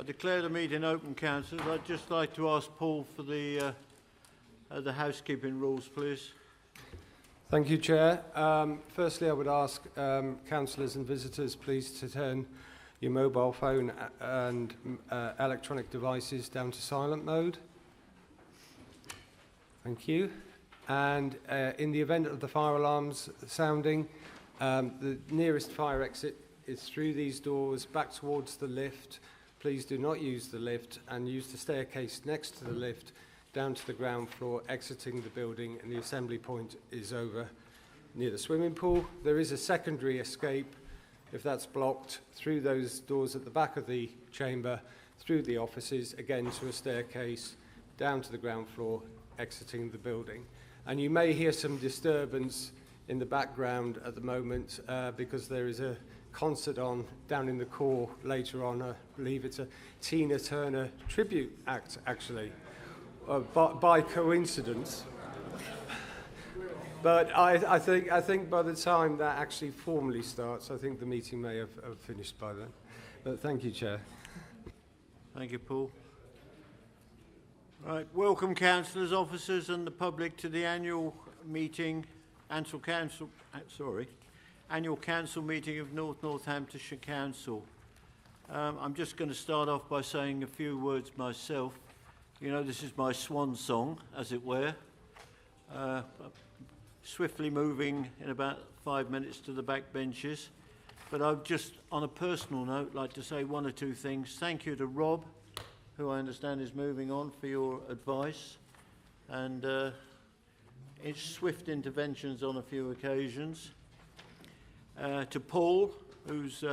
declare the meeting open, councillors. I'd just like to ask Paul for the housekeeping rules, please. Thank you, Chair. Firstly, I would ask councillors and visitors please to turn your mobile phone and electronic devices down to silent mode. Thank you. And in the event of the fire alarms sounding, the nearest fire exit is through these doors back towards the lift. Please do not use the lift and use the staircase next to the lift down to the ground floor, exiting the building, and the assembly point is over near the swimming pool. There is a secondary escape, if that's blocked, through those doors at the back of the chamber, through the offices, again to a staircase, down to the ground floor, exiting the building. And you may hear some disturbance in the background at the moment because there is a concert on down in the core later on. I believe it's a Tina Turner tribute act, actually. By coincidence, but I think by the time that actually formally starts, I think the meeting may have finished by then. But thank you, Chair. Thank you, Paul. Right, welcome councillors, officers, and the public to the annual meeting, annual council meeting of North Northamptonshire Council. I'm just going to start off by saying a few words myself. You know, this is my swan song, as it were. Swiftly moving in about 5 minutes to the back benches. But I'd just, on a personal note, like to say one or two things. Thank you to Rob, who I understand is moving on, for your advice and its swift interventions on a few occasions. To Paul, who's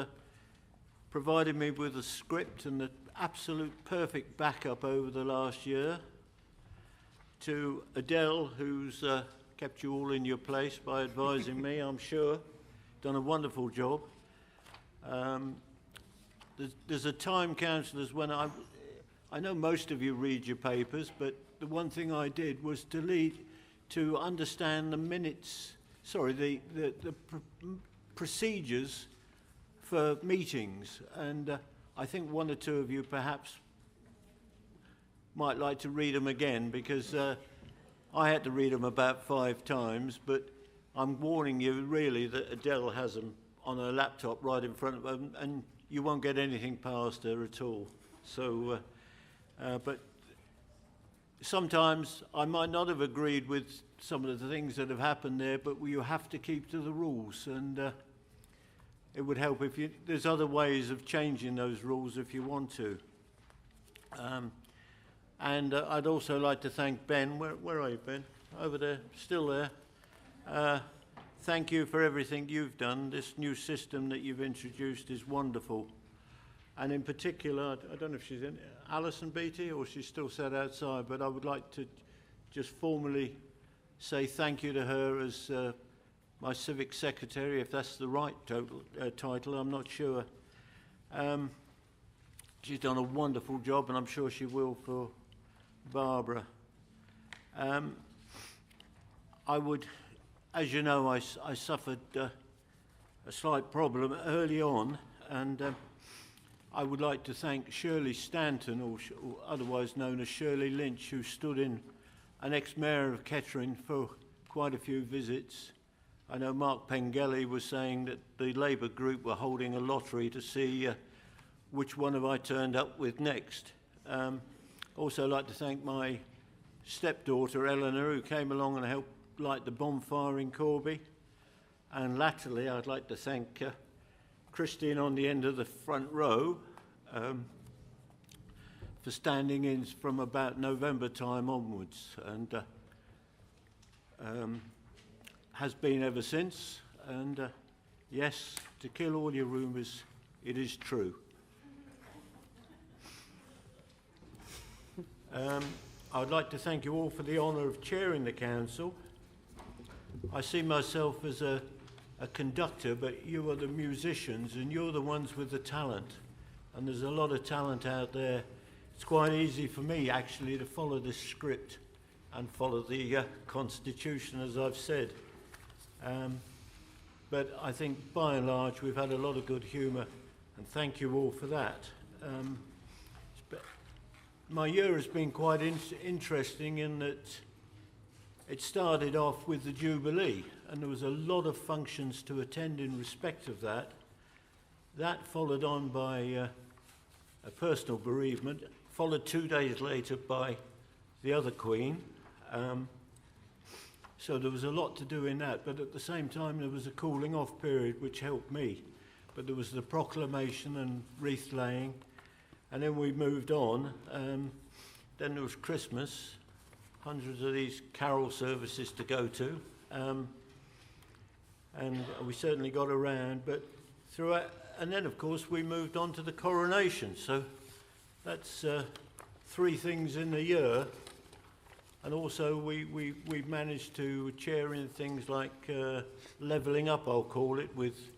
provided me with a script and the absolute perfect backup over the last year. To Adele, who's kept you all in your place by advising me, I'm sure. Done a wonderful job. There's a time, councillors, when I know most of you read your papers, but the one thing I did was to understand the minutes, the procedures for meetings, and I think one or two of you perhaps might like to read them again, because I had to read them about 5 times, but I'm warning you really that Adele has them on her laptop right in front of her, and you won't get anything past her at all. So, but sometimes I might not have agreed with some of the things that have happened there, but you have to keep to the rules, and it would help if there's other ways of changing those rules if you want to. And I'd also like to thank Ben. Where are you, Ben? Over there, still there. Thank you for everything you've done. This new system that you've introduced is wonderful. And in particular, I don't know if she's in, Alison Beattie, or she's still sat outside, but I would like to just formally say thank you to her as my civic secretary, if that's the right title, I'm not sure. She's done a wonderful job, and I'm sure she will for Barbara. I would, as you know, I suffered a slight problem early on, and I would like to thank Shirley Stanton, or otherwise known as Shirley Lynch, who stood in, an ex-mayor of Kettering, for quite a few visits. I know Mark Pengelly was saying that the Labour group were holding a lottery to see which one have I turned up with next. Also like to thank my stepdaughter Eleanor, who came along and helped light the bonfire in Corby. And latterly I'd like to thank Christine on the end of the front row for standing in from about November time onwards, and has been ever since. And yes, to kill all your rumours, it is true. I'd like to thank you all for the honour of chairing the council. I see myself as a conductor, but you are the musicians, and you're the ones with the talent. And there's a lot of talent out there. It's quite easy for me, actually, to follow this script and follow the Constitution, as I've said. But I think, by and large, we've had a lot of good humour, and thank you all for that. my year has been quite interesting in that it started off with the Jubilee, and there was a lot of functions to attend in respect of that. That followed on by a personal bereavement, followed 2 days later by the other Queen. So there was a lot to do in that, but at the same time there was a cooling off period which helped me. But there was the proclamation and wreath laying, and then we moved on. Then there was Christmas, hundreds of these carol services to go to, and we certainly got around. But throughout, and then of course we moved on to the coronation. So that's 3 things in the year. And also we managed to chair in things like levelling up, I'll call it, with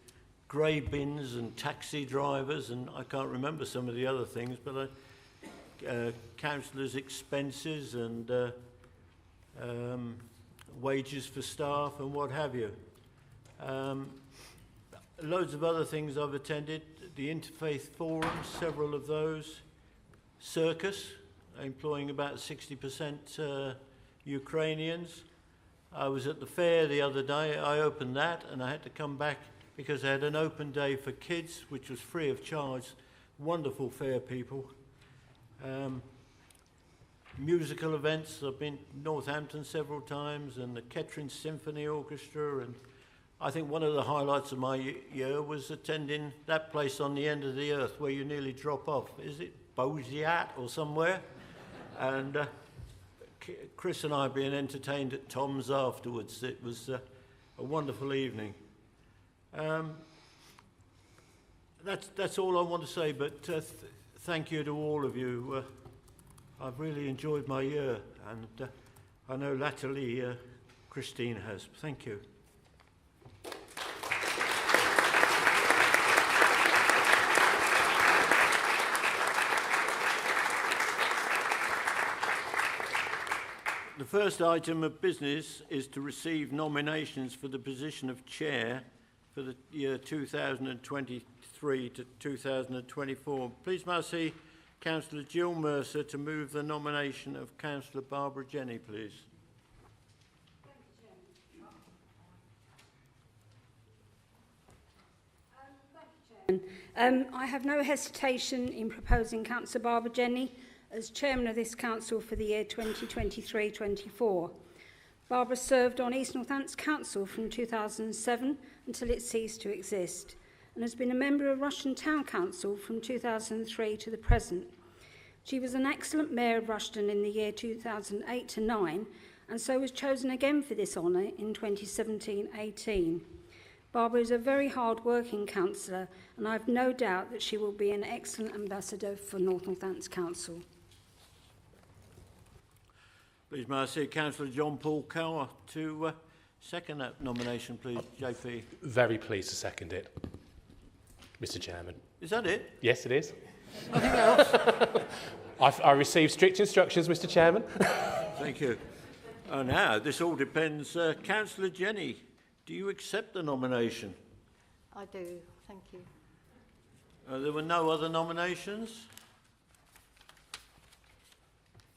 grey bins and taxi drivers, and I can't remember some of the other things, but councillors' expenses and wages for staff and what have you. Loads of other things I've attended, the Interfaith Forums, several of those, circus, employing about 60% Ukrainians. I was at the fair the other day. I opened that and I had to come back because they had an open day for kids, which was free of charge. Wonderful fair people. Musical events. I've been to Northampton several times, and the Kettering Symphony Orchestra, and I think one of the highlights of my year was attending that place on the end of the earth where you nearly drop off. Is it Boziat or somewhere? And Chris and I being entertained at Tom's afterwards. It was a wonderful evening. That's all I want to say, but thank you to all of you. I've really enjoyed my year, and I know latterly Christine has. Thank you. The first item of business is to receive nominations for the position of chair for the year 2023 to 2024. Please may I see Councillor Jill Mercer to move the nomination of Councillor Barbara Jenny, please. I have no hesitation in proposing Councillor Barbara Jenny as Chairman of this Council for the year 2023-24. Barbara served on East Northants Council from 2007 until it ceased to exist, and has been a member of Rushden Town Council from 2003 to the present. She was an excellent Mayor of Rushden in the year 2008 to 9, and so was chosen again for this honour in 2017-18. Barbara is a very hard-working councillor, and I have no doubt that she will be an excellent ambassador for North Northants Council. Please may I see Councillor John Paul Cower to second that nomination, please, JP. Very pleased to second it, Mr. Chairman. Is that it? Yes, it is. Nothing else? I received strict instructions, Mr. Chairman. Thank you. Now, this all depends. Councillor Jenny, do you accept the nomination? I do, thank you. There were no other nominations?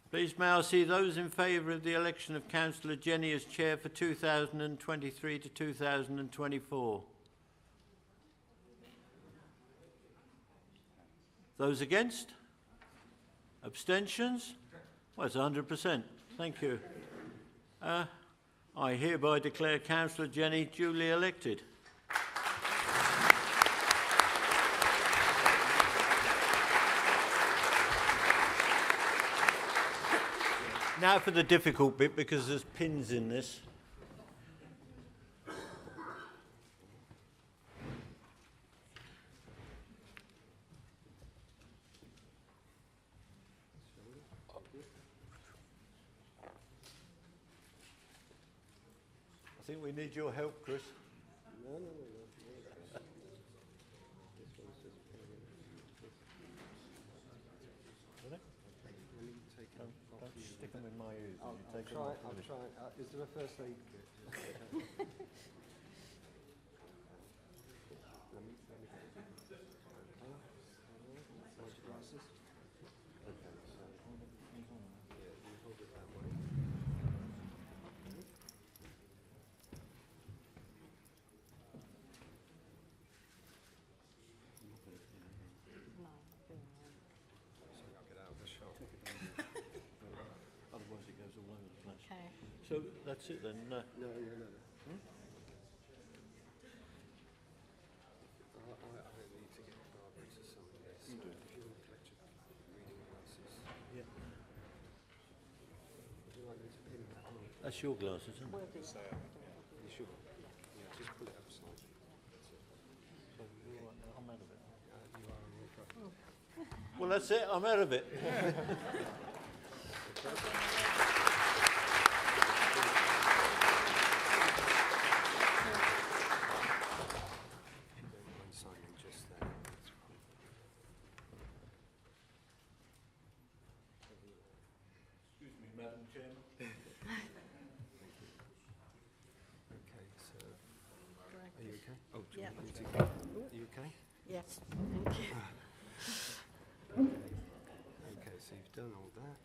Please may I see those in favour of the election of Councillor Jenny as Chair for 2023 to 2024? Those against? Abstentions? Well, it's 100%. Thank you. I hereby declare Councillor Jenny duly elected. Now for the difficult bit, because there's pins in this. I think we need your help, Chris. Don't stick them in my ears. I'll try. Is there a first aid kit? So that's it then. No. I need to get Barbara to sign this. If you want to collect your reading glasses. Yeah. Would you like me to pin that on? That's your glasses, isn't it? You sure? Yeah, just pull it up slightly. That's it. So you are I'm out of it. on your phone. Well, that's it. I'm out of it. Don't mind signing just there. That's fine. Excuse me, Madam Chairman. Okay, so are you okay? Oh, do you Yeah. want me to go? Are you okay? Yes, thank you. Okay, so you've done all that,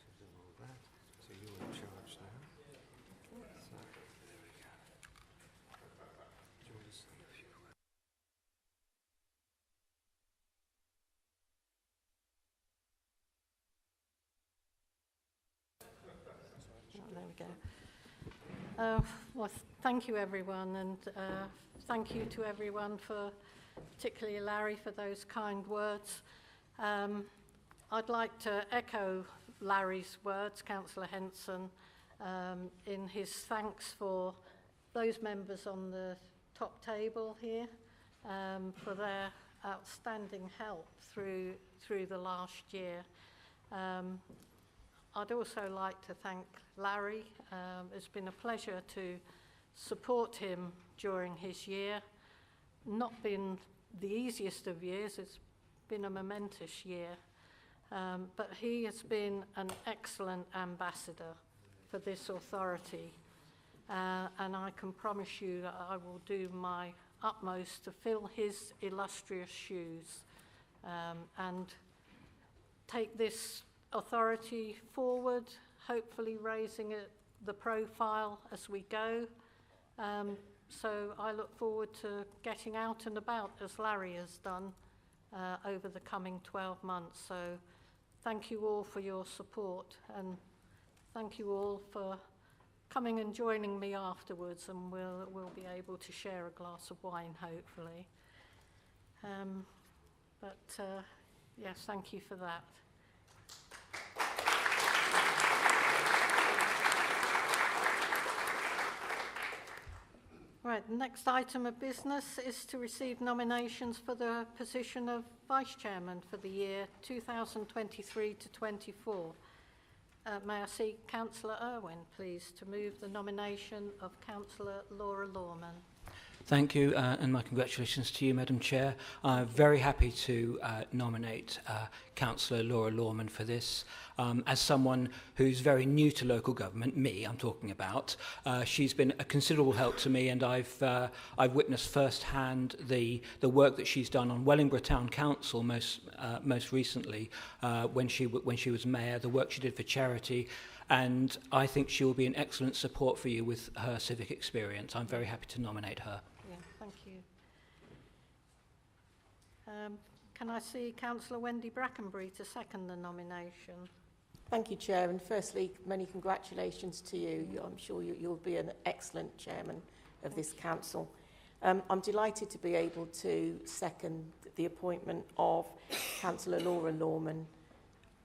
so you're in charge now. So, there we go. Do you want to say a few words? Oh, there we go. Well, thank you, everyone, and thank you to everyone for, particularly Larry, for those kind words. I'd like to echo Larry's words, Councillor Henson, in his thanks for those members on the top table here for their outstanding help through the last year. I'd also like to thank Larry. It's been a pleasure to support him during his year. Not been the easiest of years, it's been a momentous year. But he has been an excellent ambassador for this authority. And I can promise you that I will do my utmost to fill his illustrious shoes and take this authority forward, hopefully raising the profile as we go. So I look forward to getting out and about as Larry has done over the coming 12 months. So thank you all for your support, and thank you all for coming and joining me afterwards, and we'll be able to share a glass of wine, hopefully. Yes, thank you for that. Right, the next item of business is to receive nominations for the position of Vice Chairman for the year 2023 to 24. May I see Councillor Irwin, please, to move the nomination of Councillor Laura Lorman. Thank you, and my congratulations to you, Madam Chair. I'm very happy to nominate Councillor Laura Lorman for this. As someone who's very new to local government, I'm talking about, she's been a considerable help to me, and I've witnessed firsthand the work that she's done on Wellingborough Town Council most recently when she was mayor, the work she did for charity. And I think she will be an excellent support for you with her civic experience. I'm very happy to nominate her. Yeah, thank you. Can I see Councillor Wendy Brackenbury to second the nomination? Thank you, Chair, and firstly, many congratulations to you. I'm sure you'll be an excellent chairman of this council. I'm delighted to be able to second the appointment of Councillor Laura Lorman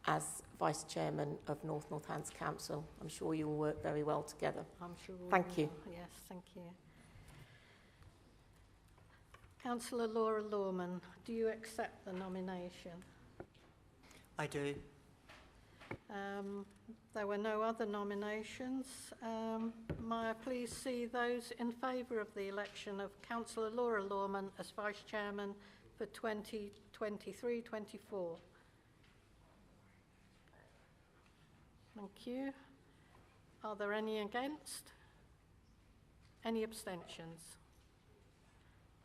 as Vice Chairman of North Northants Council. I'm sure you will work very well together. I'm sure. Thank you. Yes, thank you. Councillor Laura Lorman, do you accept the nomination? I do. There were no other nominations. May I please see those in favour of the election of Councillor Laura Lorman as Vice Chairman for 2023-24? Thank you. Are there any against? Any abstentions?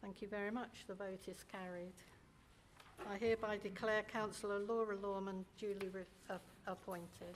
Thank you very much. The vote is carried. I hereby declare Councillor Laura Lorman duly appointed.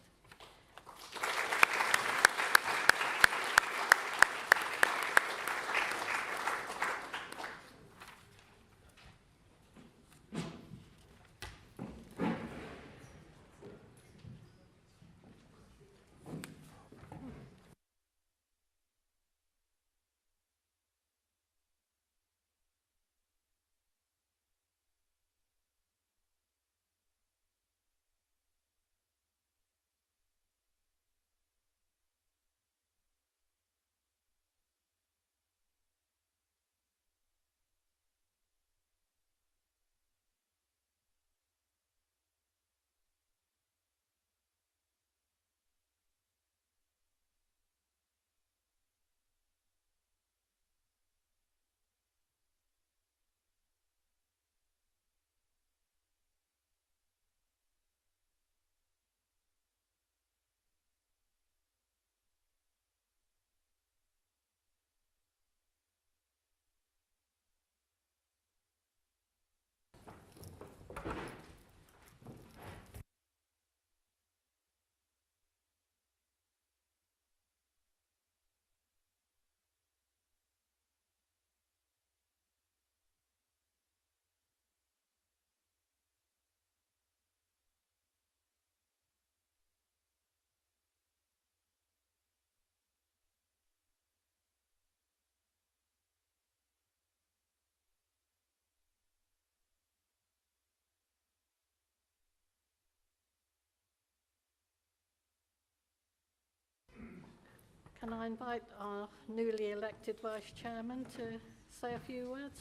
Can I invite our newly elected Vice Chairman to say a few words?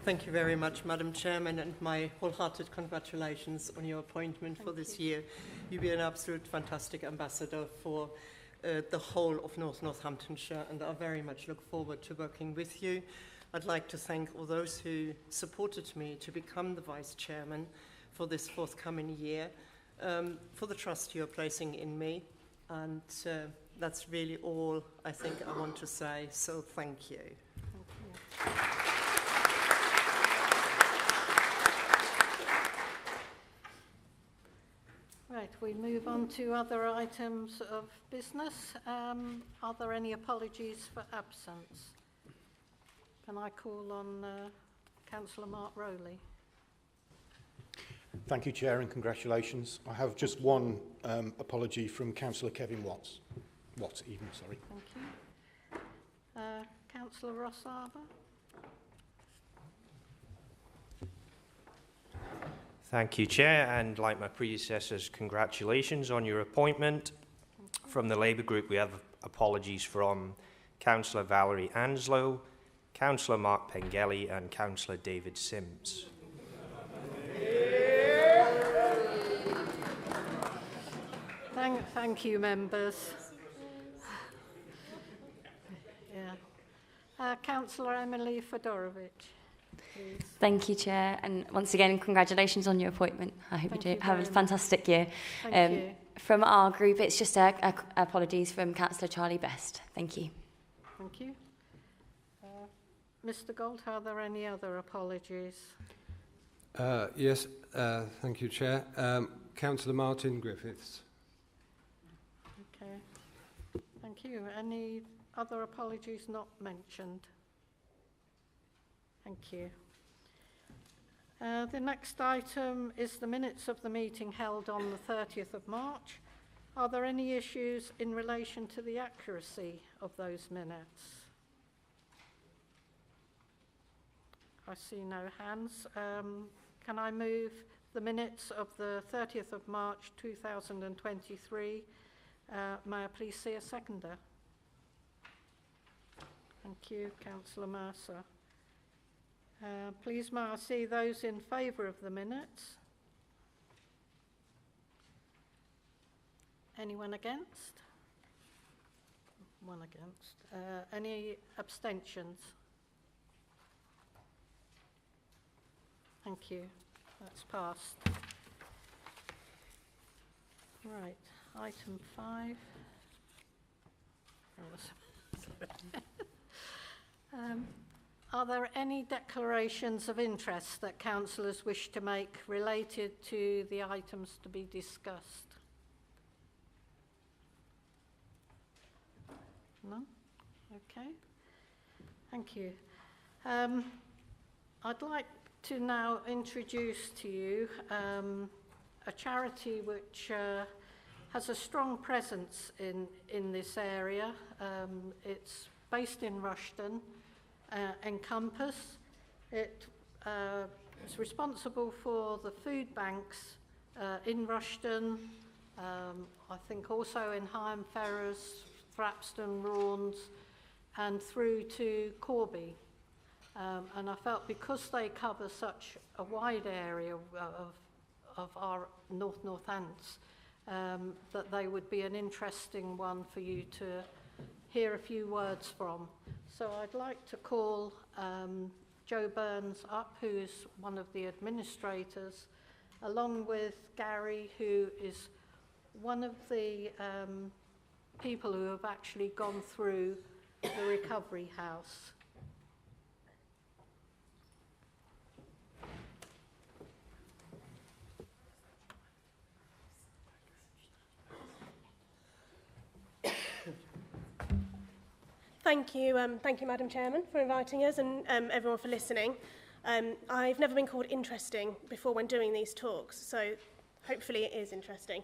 Thank you very much, Madam Chairman, and my wholehearted congratulations on your appointment for this year. You'll be an absolute fantastic ambassador for the whole of North Northamptonshire, and I very much look forward to working with you. I'd like to thank all those who supported me to become the Vice Chairman for this forthcoming year, for the trust you're placing in me, and that's really all I think I want to say, so thank you. Thank you. Right, we move on to other items of business. Are there any apologies for absence? Can I call on Councillor Mark Rowley? Thank you, Chair, and congratulations. I have just one apology from Councillor Kevin Watts. Thank you. Councillor Ross Arbour? Thank you, Chair, and like my predecessors, congratulations on your appointment. From the Labour Group, we have apologies from Councillor Valerie Anslow, Councillor Mark Pengelly and Councillor David Sims. Thank you, members. Councillor Emily Fedorovich, please. Thank you, Chair, and once again, congratulations on your appointment. I hope you have a fantastic year. Thank you. From our group, it's just apologies from Councillor Charlie Best. Thank you. Thank you. Mr. Gold, are there any other apologies? Yes, thank you, Chair. Councillor Martin Griffiths. Okay. Thank you. Any other apologies not mentioned? Thank you. The next item is the minutes of the meeting held on the 30th of March. Are there any issues in relation to the accuracy of those minutes? I see no hands. Can I move the minutes of the 30th of March 2023? May I please see a seconder? Thank you, Councillor Mercer. Please may I see those in favour of the minutes? Anyone against? One against. Any abstentions? Thank you. That's passed. Right, item 5. Are there any declarations of interest that councillors wish to make related to the items to be discussed? No? Okay. Thank you. I'd like to now introduce to you a charity which has a strong presence in this area. It's based in Rushden, Encompass. It's responsible for the food banks in Rushden, I think also in Higham Ferrers, Thrapston, Raunds, and through to Corby. And I felt because they cover such a wide area of our North Northants, that they would be an interesting one for you to hear a few words from. So I'd like to call Joe Burns up, who is one of the administrators, along with Gary, who is one of the people who have actually gone through the recovery house. Thank you, Madam Chairman, for inviting us and everyone for listening. I've never been called interesting before when doing these talks, so hopefully it is interesting.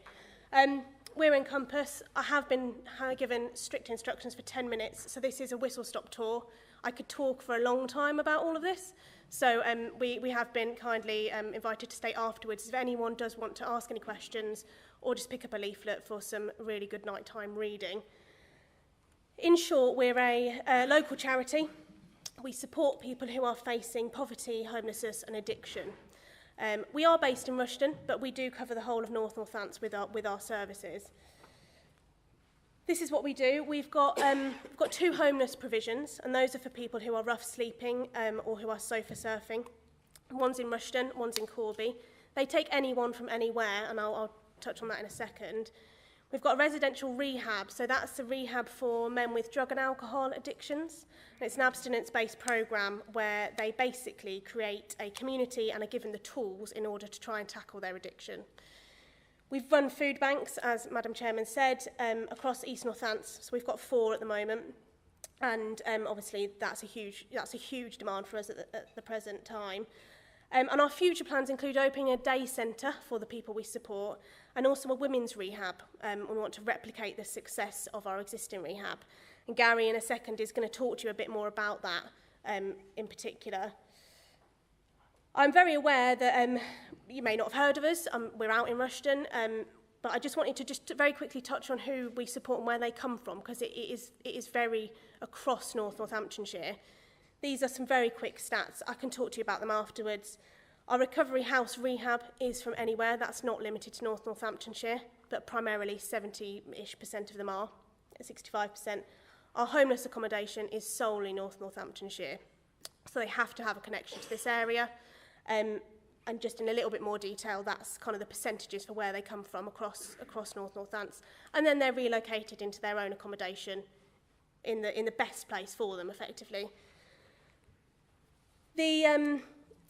We're in Compass. I have been given strict instructions for 10 minutes, so this is a whistle-stop tour. I could talk for a long time about all of this, so we have been kindly invited to stay afterwards if anyone does want to ask any questions or just pick up a leaflet for some really good nighttime reading. In short, we're a local charity. We support people who are facing poverty, homelessness and addiction. We are based in Rushden, but we do cover the whole of North Northants with our services. This is what we do. We've got 2 homeless provisions, and those are for people who are rough sleeping or who are sofa surfing. One's in Rushden, one's in Corby. They take anyone from anywhere, and I'll touch on that in a second. We've got a residential rehab, so that's a rehab for men with drug and alcohol addictions. And it's an abstinence-based programme where they basically create a community and are given the tools in order to try and tackle their addiction. We've run food banks, as Madam Chairman said, across East Northants, so we've got 4 at the moment. And obviously that's a huge demand for us at the present time. And our future plans include opening a day centre for the people we support and also a women's rehab. We want to replicate the success of our existing rehab. And Gary, in a second, is going to talk to you a bit more about that in particular. I'm very aware that you may not have heard of us. We're out in Rushden, but I just wanted to just very quickly touch on who we support and where they come from, because it is very across Northamptonshire. These are some very quick stats. I can talk to you about them afterwards. Our recovery house rehab is from anywhere. That's not limited to North Northamptonshire, but primarily 70-ish% of them are, 65%. Our homeless accommodation is solely North Northamptonshire. So they have to have a connection to this area. And just in a little bit more detail, that's kind of the percentages for where they come from across North Northants. And then they're relocated into their own accommodation in the best place for them, effectively.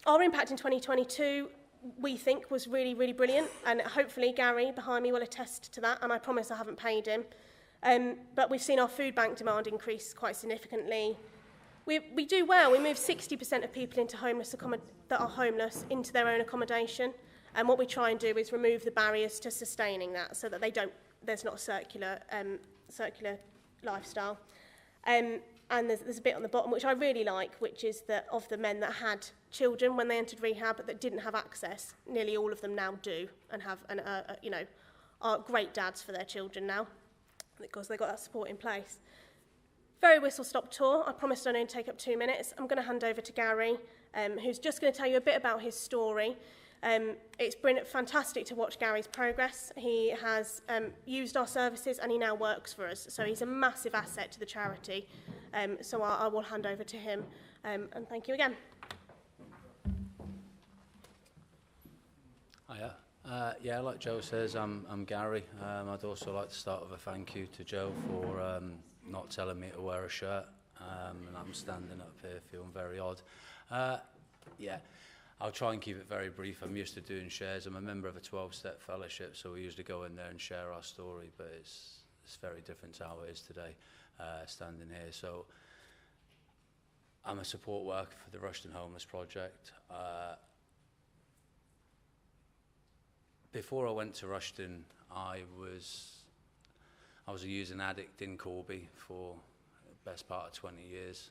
Our impact in 2022, we think, was really, really brilliant, and hopefully Gary behind me will attest to that, and I promise I haven't paid him. But we've seen our food bank demand increase quite significantly. We do well. We move 60% of people into that are homeless into their own accommodation, and what we try and do is remove the barriers to sustaining that, so that there's not a circular lifestyle. And there's a bit on the bottom which I really like, which is that of the men that had children when they entered rehab that didn't have access, nearly all of them now do, and are great dads for their children now, because they got that support in place. Very whistle-stop tour. I promised I'd only take up 2 minutes. I'm going to hand over to Gary, who's just going to tell you a bit about his story. It's been fantastic to watch Gary's progress. He has used our services and he now works for us. So he's a massive asset to the charity. So I will hand over to him. And thank you again. Hiya. Like Joe says, I'm Gary. I'd also like to start with a thank you to Joe for not telling me to wear a shirt. And I'm standing up here feeling very odd. I'll try and keep it very brief. I'm used to doing shares. I'm a member of a 12-step fellowship, so we usually go in there and share our story, but it's very different to how it is today, standing here. So I'm a support worker for the Rushden Homeless Project. Before I went to Rushden, I was a using addict in Corby for the best part of 20 years.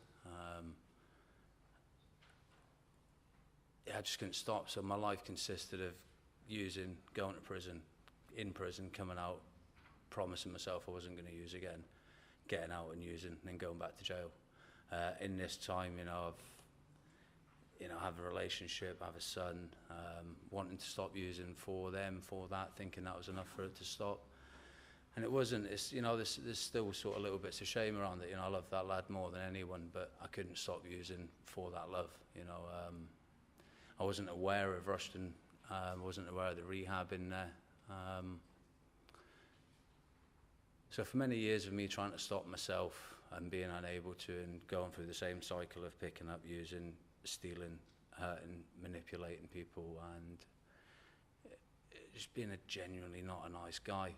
I just couldn't stop, so my life consisted of using, going to prison, in prison, coming out, promising myself I wasn't going to use again, getting out and using, and then going back to jail. In this time, I have a relationship, I have a son, wanting to stop using for that, thinking that was enough for it to stop. And it wasn't. There's still sort of little bits of shame around it. I love that lad more than anyone, but I couldn't stop using for that love. I wasn't aware of Rushden. I wasn't aware of the rehab in there. So for many years of me trying to stop myself and being unable to, and going through the same cycle of picking up, using, stealing, hurting, manipulating people, and just being a genuinely not a nice guy,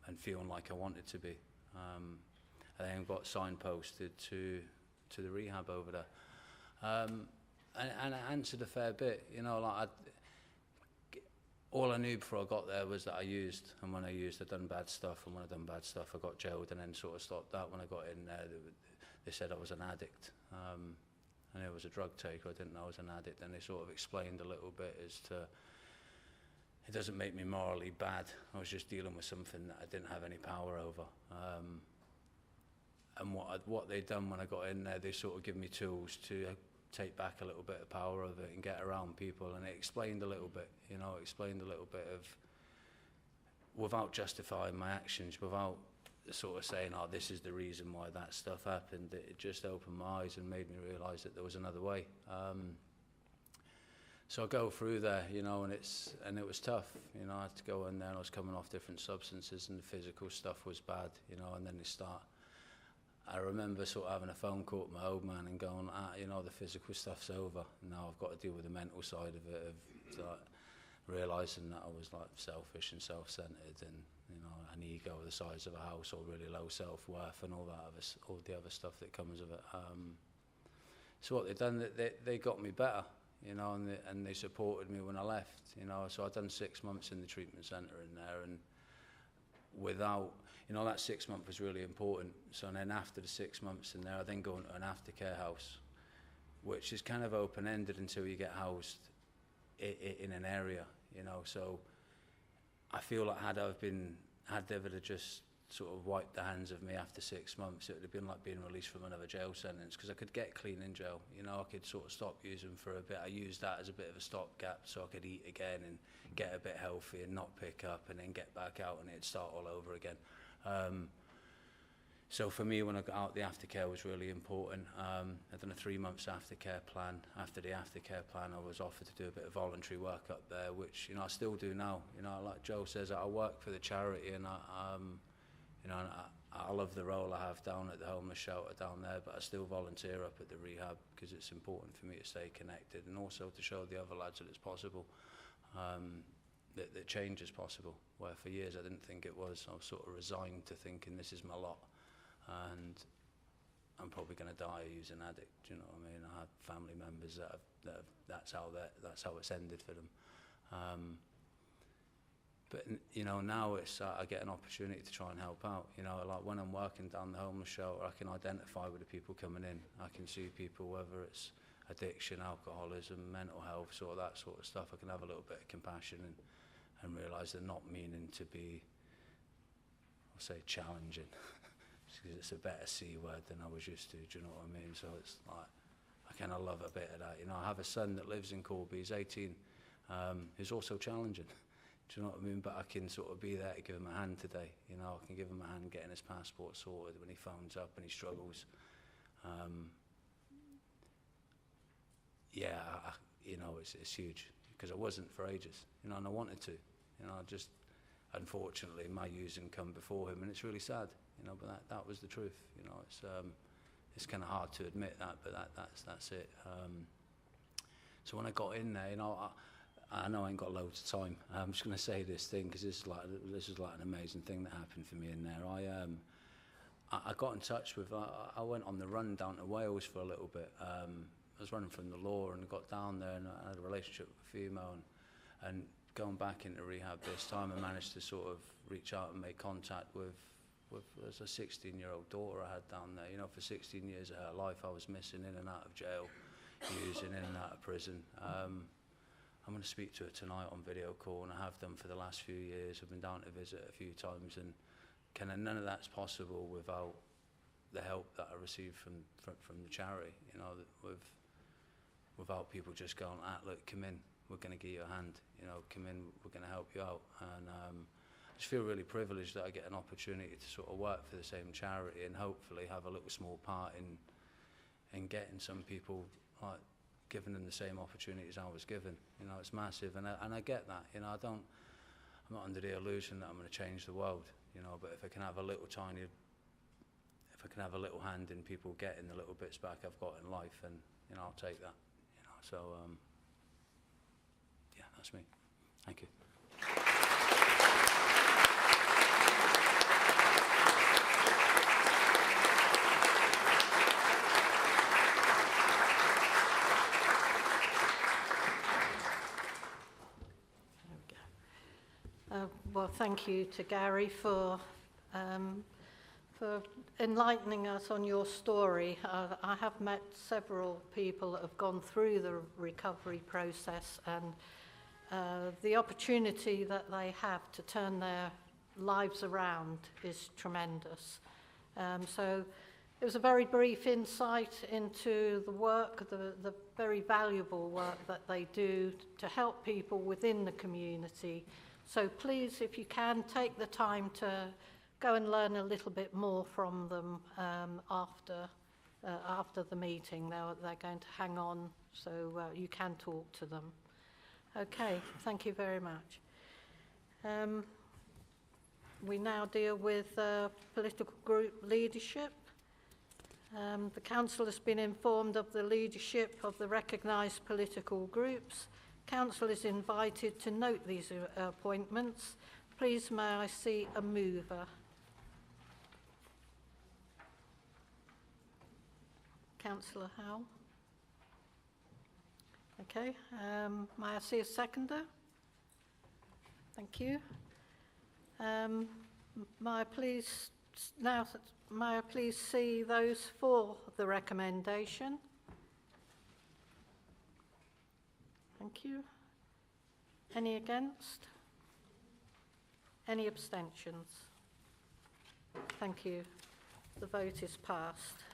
and feeling like I wanted to be. I then got signposted to the rehab over there. And I answered a fair bit, all I knew before I got there was that I used, and when I used, I'd done bad stuff, and when I'd done bad stuff, I got jailed, and then sort of stopped that. When I got in there, they said I was an addict, and I was a drug taker. I didn't know I was an addict, and they sort of explained a little bit as to, it doesn't make me morally bad. I was just dealing with something that I didn't have any power over. and what they'd done when I got in there, they sort of give me tools to take back a little bit of power of it and get around people, and it explained a little bit, you know, explained a little bit of, without justifying my actions, without sort of saying, oh, this is the reason why that stuff happened. It just opened my eyes and made me realise that there was another way. So I go through there, you know, and it was tough, you know. I had to go in there, and I was coming off different substances, and the physical stuff was bad, you know. And then I remember sort of having a phone call with my old man and going, you know, the physical stuff's over. Now I've got to deal with the mental side of it, of like, realising that I was like selfish and self-centred, and you know, an ego the size of a house, or really low self-worth, and all the other stuff that comes of it. So what they've done, they got me better, you know, and they supported me when I left, you know. So I'd done 6 months in the treatment centre in there, and without, you know, that 6 month was really important. So then after the 6 months in there, I then go into an aftercare house, which is kind of open-ended until you get housed in an area, you know. So I feel like had they would have just sort of wiped the hands of me after 6 months, it would have been like being released from another jail sentence, because I could get clean in jail, you know. I could sort of stop using for a bit. I used that as a bit of a stopgap so I could eat again and get a bit healthy and not pick up, and then get back out and it'd start all over again. So for me, when I got out, the aftercare was really important. I'd done a 3 months aftercare plan. After the aftercare plan, I was offered to do a bit of voluntary work up there, which, you know, I still do now. You know, like Joe says, I work for the charity, and you know, I love the role I have down at the homeless shelter down there, but I still volunteer up at the rehab because it's important for me to stay connected, and also to show the other lads that it's possible, that change is possible, where for years I didn't think it was. I was sort of resigned to thinking this is my lot, and I'm probably going to die using addict. Do you know what I mean? I had family members that's how it's ended for them. But you know, now I get an opportunity to try and help out. You know, like when I'm working down the homeless shelter, I can identify with the people coming in. I can see people, whether it's addiction, alcoholism, mental health, sort of that sort of stuff. I can have a little bit of compassion and realise they're not meaning to be, I'll say, challenging. Because it's a better C word than I was used to, do you know what I mean? So it's like, I kind of love a bit of that. You know, I have a son that lives in Corby, he's 18, who's also challenging, do you know what I mean? But I can sort of be there to give him a hand today. You know, I can give him a hand getting his passport sorted when he phones up and he struggles. Yeah, you know, it's huge, because I wasn't for ages, you know, and I wanted to. You know, I just, unfortunately, my using come before him, and it's really sad. You know, but that was the truth. You know, it's kind of hard to admit that, but that's it. So when I got in there, you know, I know I ain't got loads of time. I'm just going to say this thing, because this is like an amazing thing that happened for me in there. I got in touch with. I went on the run down to Wales for a little bit. I was running from the law, and I got down there, and I had a relationship with a female, and going back into rehab this time, I managed to sort of reach out and make contact with as a 16-year-old daughter I had down there. You know, for 16 years of her life, I was missing in and out of jail, using in and out of prison. I'm going to speak to her tonight on video call, and I have done for the last few years. I've been down to visit a few times, and kind of none of that's possible without the help that I received from the charity. You know, without people just going, look, come in, we're going to give you a hand. You know, come in, we're going to help you out. And I just feel really privileged that I get an opportunity to sort of work for the same charity, and hopefully have a little small part in getting some people, like, giving them the same opportunities I was given. You know, it's massive, and I get that. You know, I'm not under the illusion that I'm going to change the world. You know, but if I can have a little hand in people getting the little bits back I've got in life, and you know, I'll take that. You know, so yeah, that's me. Thank you. Well, thank you to Gary for enlightening us on your story. I have met several people that have gone through the recovery process, and the opportunity that they have to turn their lives around is tremendous. So It was a very brief insight into the work, the very valuable work that they do to help people within the community. So please, if you can, take the time to go and learn a little bit more from them after the meeting. They're going to hang on, so you can talk to them. Okay, thank you very much. We now deal with political group leadership. The Council has been informed of the leadership of the recognised political groups. Council is invited to note these appointments. Please may I see a mover? Councillor Howell. Okay, may I see a seconder? Thank you. May I please see those for the recommendation? Thank you. Any against? Any abstentions? Thank you. The vote is passed.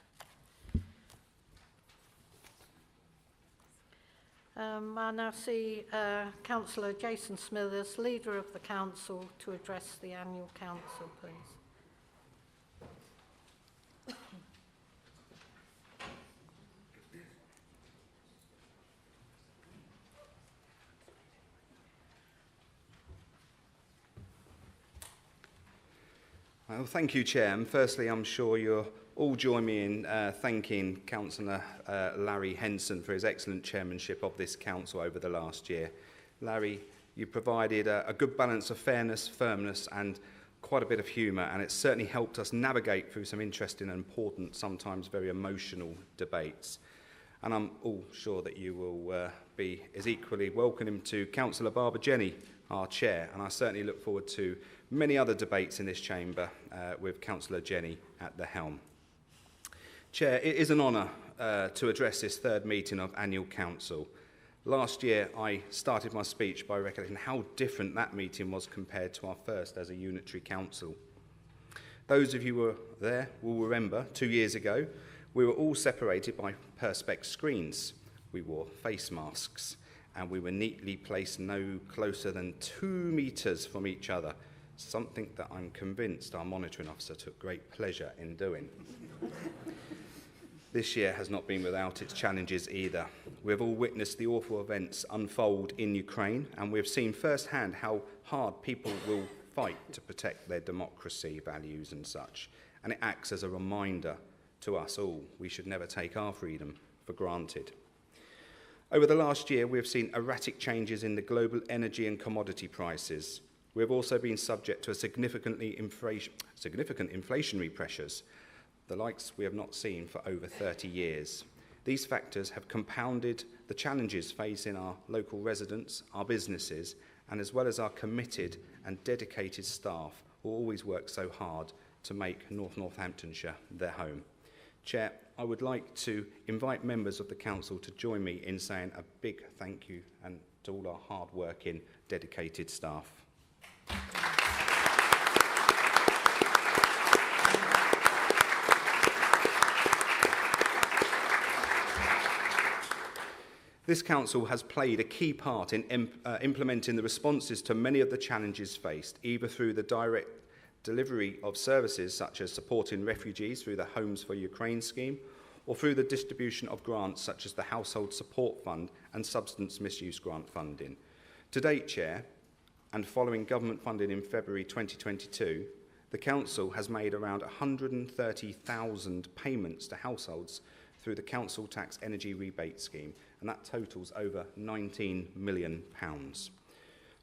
I now see Councillor Jason Smithers, Leader of the Council, to address the annual council, please. Well, thank you, Chair. And firstly, I'm sure you'll all join me in thanking Councillor Larry Henson for his excellent chairmanship of this council over the last year. Larry, you provided a good balance of fairness, firmness and quite a bit of humour, and it's certainly helped us navigate through some interesting and important, sometimes very emotional debates. And I'm all sure that you will be as equally welcoming to Councillor Barbara Jenny, our chair, and I certainly look forward to many other debates in this chamber with Councillor Jenny at the helm. Chair, it is an honour to address this third meeting of Annual Council. Last year, I started my speech by recollecting how different that meeting was compared to our first as a unitary council. Those of you who were there will remember 2 years ago, we were all separated by perspex screens. We wore face masks and we were neatly placed no closer than 2 metres from each other, something that I'm convinced our monitoring officer took great pleasure in doing. This year has not been without its challenges either. We've all witnessed the awful events unfold in Ukraine, and we've seen firsthand how hard people will fight to protect their democracy, values and such. And it acts as a reminder to us all we should never take our freedom for granted. Over the last year, we've seen erratic changes in the global energy and commodity prices. We've also been subject to significant inflationary pressures, the likes we have not seen for over 30 years. These factors have compounded the challenges facing our local residents, our businesses, and as well as our committed and dedicated staff who always work so hard to make North Northamptonshire their home. Chair, I would like to invite members of the Council to join me in saying a big thank you and to all our hard-working, dedicated staff. This council has played a key part in implementing the responses to many of the challenges faced, either through the direct delivery of services such as supporting refugees through the Homes for Ukraine scheme, or through the distribution of grants such as the Household Support Fund and Substance Misuse Grant funding. To date, Chair, and following government funding in February 2022, the Council has made around 130,000 payments to households through the Council Tax Energy Rebate Scheme, and that totals over £19 million.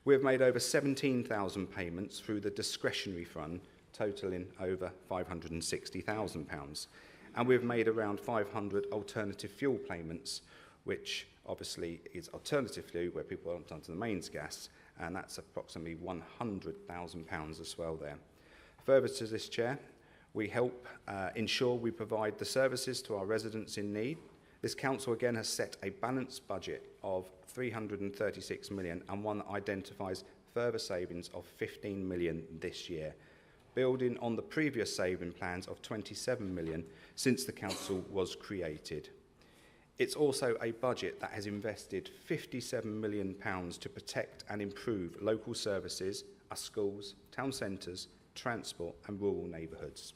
We have made over 17,000 payments through the discretionary fund, totalling over £560,000. And we've made around 500 alternative fuel payments, which obviously is alternative fuel where people aren't onto the mains gas, and that's approximately £100,000 as well there. Further to this, Chair, we help ensure we provide the services to our residents in need. This council again has set a balanced budget of 336 million and one that identifies further savings of 15 million this year. building on the previous saving plans of 27 million since the council was created. It's also a budget that has invested £57 million to protect and improve local services, our schools, town centres, transport and rural neighbourhoods.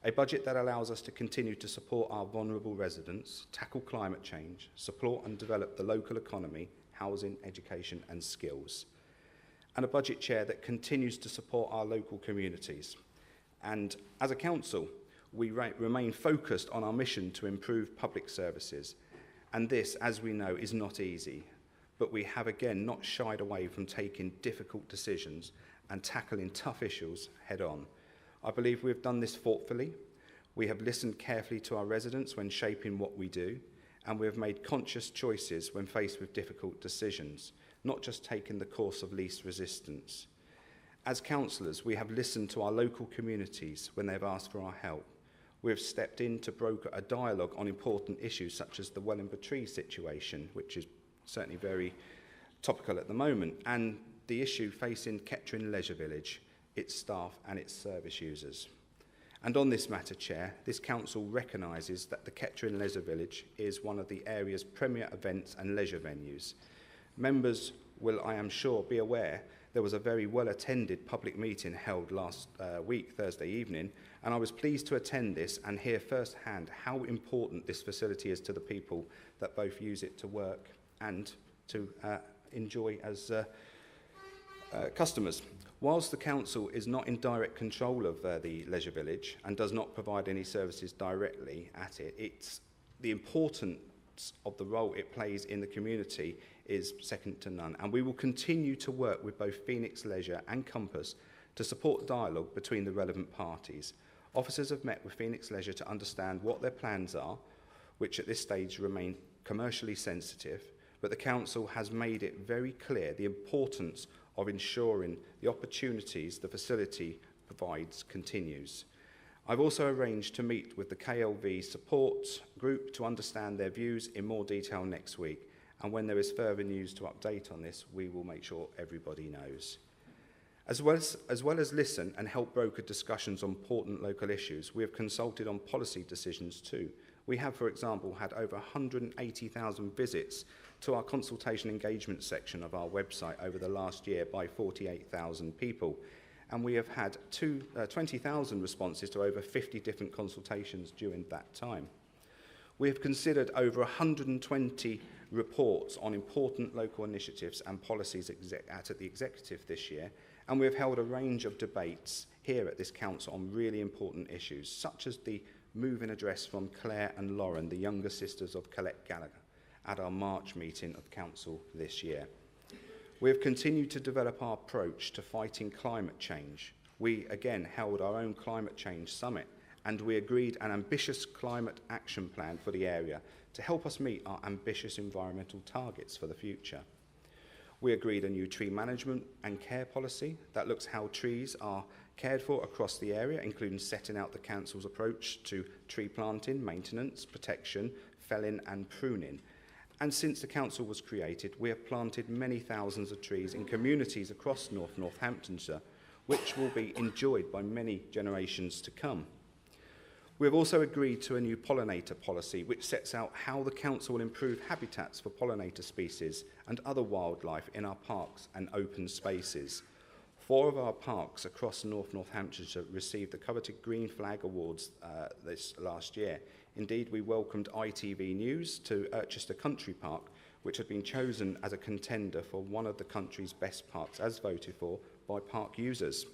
A budget that allows us to continue to support our vulnerable residents, tackle climate change, support and develop the local economy, housing, education and skills. And a budget, Chair, that continues to support our local communities. And as a council, we remain focused on our mission to improve public services. And this, as we know, is not easy. But we have again not shied away from taking difficult decisions and tackling tough issues head on. I believe we've done this thoughtfully. We have listened carefully to our residents when shaping what we do, and we have made conscious choices when faced with difficult decisions, not just taking the course of least resistance. As councillors, we have listened to our local communities when they've asked for our help. We have stepped in to broker a dialogue on important issues such as the Wellingborough Tree situation, which is certainly very topical at the moment, and the issue facing Kettering Leisure Village, its staff and its service users. And on this matter, Chair, this council recognises that the Kettering Leisure Village is one of the area's premier events and leisure venues. Members will, I am sure, be aware there was a very well-attended public meeting held last week, Thursday evening, and I was pleased to attend this and hear firsthand how important this facility is to the people that both use it to work and to enjoy as customers. Whilst the council is not in direct control of the Leisure Village and does not provide any services directly at it, it's the importance of the role it plays in the community is second to none. And we will continue to work with both Phoenix Leisure and Compass to support dialogue between the relevant parties. Officers have met with Phoenix Leisure to understand what their plans are, which at this stage remain commercially sensitive, but the council has made it very clear the importance of ensuring the opportunities the facility provides continues. I've also arranged to meet with the KLV support group to understand their views in more detail next week, and when there is further news to update on this, we will make sure everybody knows. As well as listen and help broker discussions on important local issues, we have consulted on policy decisions too. We have, for example, had over 180,000 visits to our consultation engagement section of our website over the last year by 48,000 people. And we have had 20,000 responses to over 50 different consultations during that time. We have considered over 120 reports on important local initiatives and policies at the executive this year, and we have held a range of debates here at this council on really important issues, such as the moving address from Claire and Lauren, the younger sisters of Colette Gallagher, at our March meeting of council this year. We have continued to develop our approach to fighting climate change. We again held our own climate change summit, and we agreed an ambitious climate action plan for the area to help us meet our ambitious environmental targets for the future. We agreed a new tree management and care policy that looks how trees are cared for across the area, including setting out the council's approach to tree planting, maintenance, protection, felling and pruning. And since the council was created, we have planted many thousands of trees in communities across Northamptonshire, which will be enjoyed by many generations to come. We have also agreed to a new pollinator policy, which sets out how the council will improve habitats for pollinator species and other wildlife in our parks and open spaces. 4 of our parks across Northamptonshire received the coveted Green Flag Awards this last year. Indeed, we welcomed ITV News to Urchester Country Park, which had been chosen as a contender for one of the country's best parks, as voted for by park users.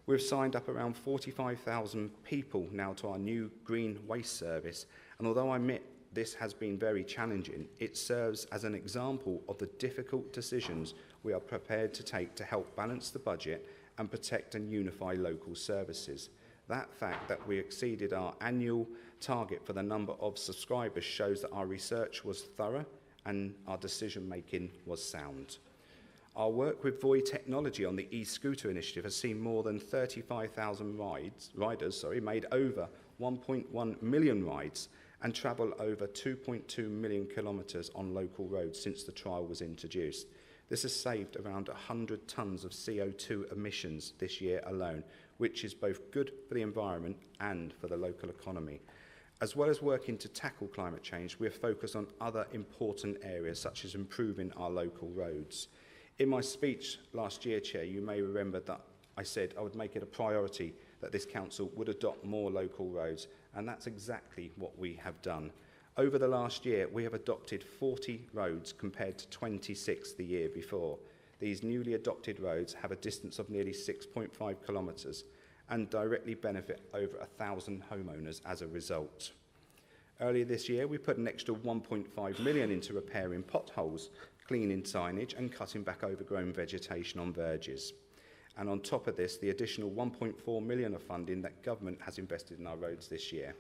We've signed up around 45,000 people now to our new green waste service, and although I admit this has been very challenging, it serves as an example of the difficult decisions we are prepared to take to help balance the budget and protect and unify local services. That fact that we exceeded our annual target for the number of subscribers shows that our research was thorough and our decision making was sound. Our work with Voi Technology on the e-scooter initiative has seen more than 35,000 riders made over 1.1 million rides and travel over 2.2 million kilometres on local roads since the trial was introduced. This has saved around 100 tonnes of CO2 emissions this year alone, which is both good for the environment and for the local economy. As well as working to tackle climate change, we are focused on other important areas, such as improving our local roads. In my speech last year, Chair, you may remember that I said I would make it a priority that this council would adopt more local roads, and that's exactly what we have done. Over the last year, we have adopted 40 roads compared to 26 the year before. These newly adopted roads have a distance of nearly 6.5 kilometres and directly benefit over 1,000 homeowners as a result. Earlier this year, we put an extra 1.5 million into repairing potholes, cleaning signage and cutting back overgrown vegetation on verges. And on top of this, the additional 1.4 million of funding that government has invested in our roads this year.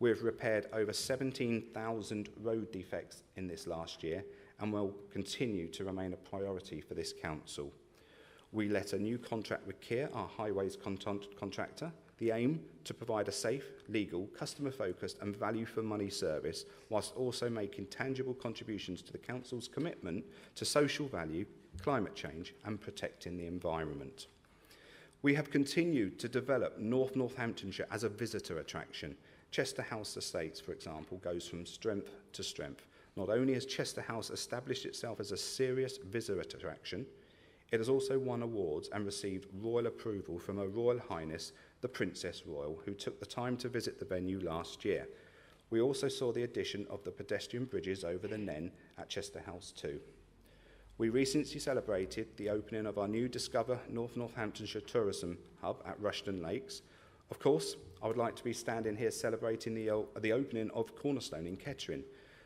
We've repaired over 17,000 road defects in this last year and will continue to remain a priority for this council. We let a new contract with Kier, our highways contractor, the aim to provide a safe, legal, customer-focused and value-for-money service, whilst also making tangible contributions to the council's commitment to social value, climate change and protecting the environment. We have continued to develop North Northamptonshire as a visitor attraction. Chester House Estates, for example, goes from strength to strength. Not only has Chester House established itself as a serious visitor attraction, it has also won awards and received royal approval from Her Royal Highness, the Princess Royal, who took the time to visit the venue last year. We also saw the addition of the pedestrian bridges over the Nen at Chester House too. We recently celebrated the opening of our new Discover North Northamptonshire Tourism Hub at Rushden Lakes. Of course, I would like to be standing here celebrating the opening of Cornerstone in Kettering.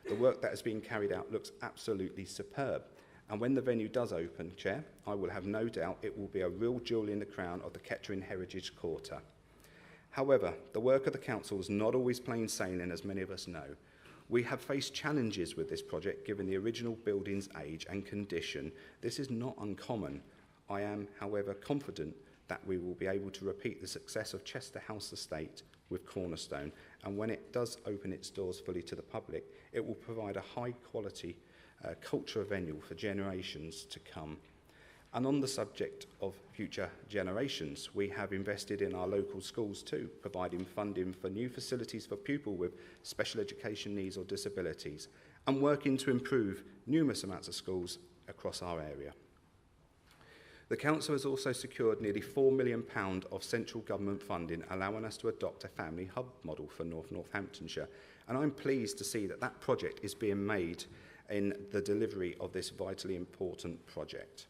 The work that has been carried out looks absolutely superb. And when the venue does open, Chair, I will have no doubt it will be a real jewel in the crown of the Kettering Heritage Quarter. However, the work of the council is not always plain sailing, as many of us know. We have faced challenges with this project given the original building's age and condition. This is not uncommon. I am, however, confident that we will be able to repeat the success of Chester House Estate with Cornerstone, and when it does open its doors fully to the public, it will provide a high-quality cultural venue for generations to come. And on the subject of future generations, we have invested in our local schools too, providing funding for new facilities for pupils with special education needs or disabilities, and working to improve numerous amounts of schools across our area. The council has also secured nearly £4 million of central government funding, allowing us to adopt a family hub model for North Northamptonshire. And I'm pleased to see that that project is being made in the delivery of this vitally important project.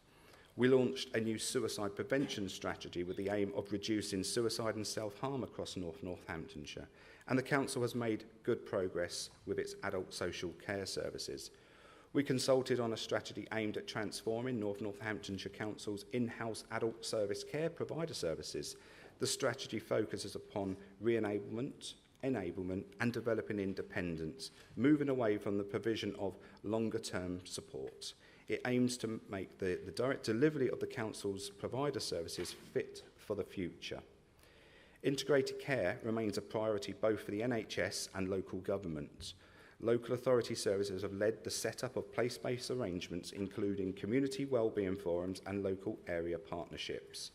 We launched a new suicide prevention strategy with the aim of reducing suicide and self-harm across North Northamptonshire, and the council has made good progress with its adult social care services. We consulted on a strategy aimed at transforming North Northamptonshire Council's in-house adult service care provider services. The strategy focuses upon re-enablement, enablement and developing independence, moving away from the provision of longer-term support. It aims to make the direct delivery of the council's provider services fit for the future. Integrated care remains a priority both for the NHS and local governments. Local authority services have led the setup of place-based arrangements, including community wellbeing forums and local area partnerships.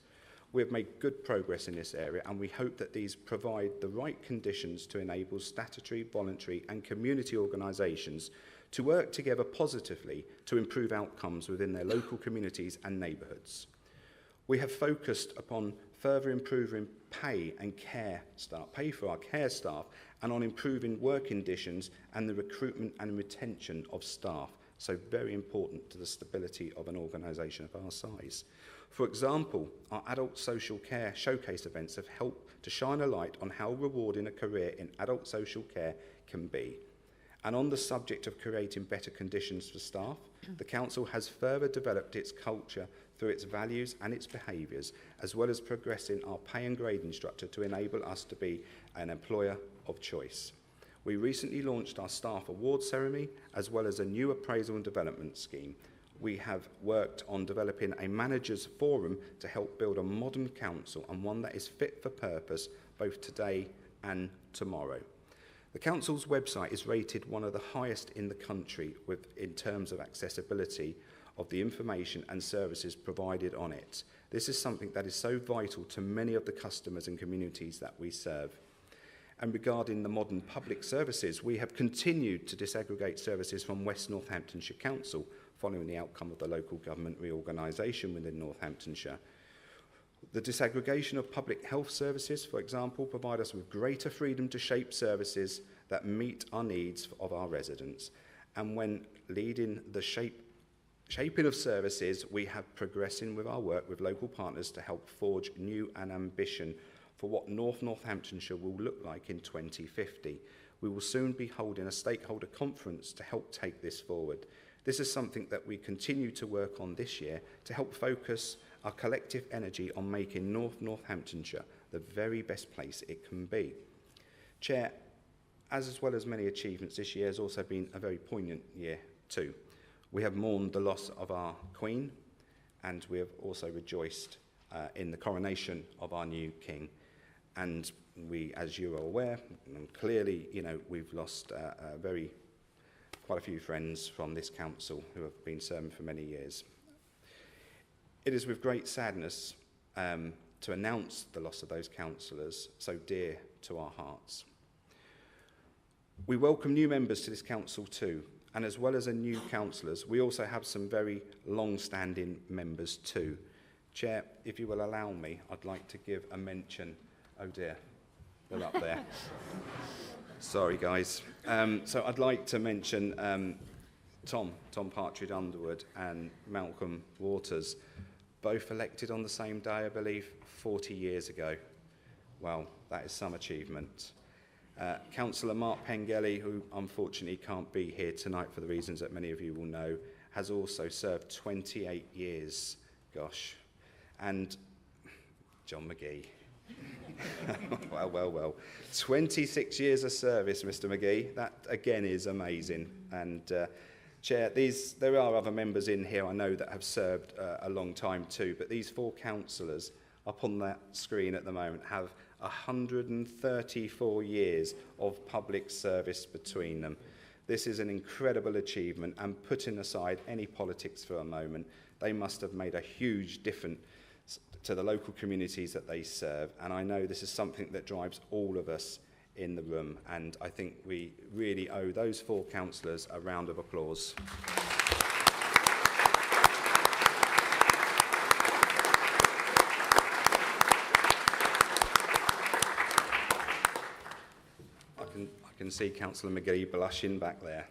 We have made good progress in this area, and we hope that these provide the right conditions to enable statutory, voluntary and community organisations to work together positively to improve outcomes within their local communities and neighbourhoods. We have focused upon further improving pay for our care staff, and on improving work conditions and the recruitment and retention of staff, so very important to the stability of an organisation of our size. For example, our adult social care showcase events have helped to shine a light on how rewarding a career in adult social care can be. And on the subject of creating better conditions for staff, the council has further developed its culture through its values and its behaviours, as well as progressing our pay and grading structure to enable us to be an employer of choice. We recently launched our staff awards ceremony, as well as a new appraisal and development scheme. We have worked on developing a managers forum to help build a modern council, and one that is fit for purpose both today and tomorrow. The council's website is rated one of the highest in the country in terms of accessibility of the information and services provided on it. This is something that is so vital to many of the customers and communities that we serve. And regarding the modern public services, we have continued to disaggregate services from West Northamptonshire Council following the outcome of the local government reorganisation within Northamptonshire. The disaggregation of public health services, for example, provide us with greater freedom to shape services that meet our needs of our residents. And when leading the shaping of services, we have progressing with our work with local partners to help forge new and ambition for what North Northamptonshire will look like in 2050. We will soon be holding a stakeholder conference to help take this forward. This is something that we continue to work on this year to help focus our collective energy on making North Northamptonshire the very best place it can be. Chair, as well as many achievements, this year has also been a very poignant year too. We have mourned the loss of our Queen, and we have also rejoiced in the coronation of our new King. And we, as you are aware, clearly, we've lost quite a few friends from this council who have been serving for many years. It is with great sadness to announce the loss of those councillors so dear to our hearts. We welcome new members to this council too, and as well as the new councillors, we also have some very long-standing members too. Chair, if you will allow me, I'd like to give a mention. Oh dear, they're up there. Sorry, guys. So I'd like to mention Tom Partridge Underwood and Malcolm Waters, both elected on the same day, I believe, 40 years ago. Well, that is some achievement. Councillor Mark Pengelly, who unfortunately can't be here tonight for the reasons that many of you will know, has also served 28 years. Gosh. And John McGee. Well. 26 years of service, Mr. McGee. That, again, is amazing. And, Chair, there are other members in here I know that have served a long time too, but these 4 councillors up on that screen at the moment have 134 years of public service between them. This is an incredible achievement, and putting aside any politics for a moment, they must have made a huge difference to the local communities that they serve, and I know this is something that drives all of us in the room, and I think we really owe those 4 councillors a round of applause. I can see Councillor McGee blushing back there.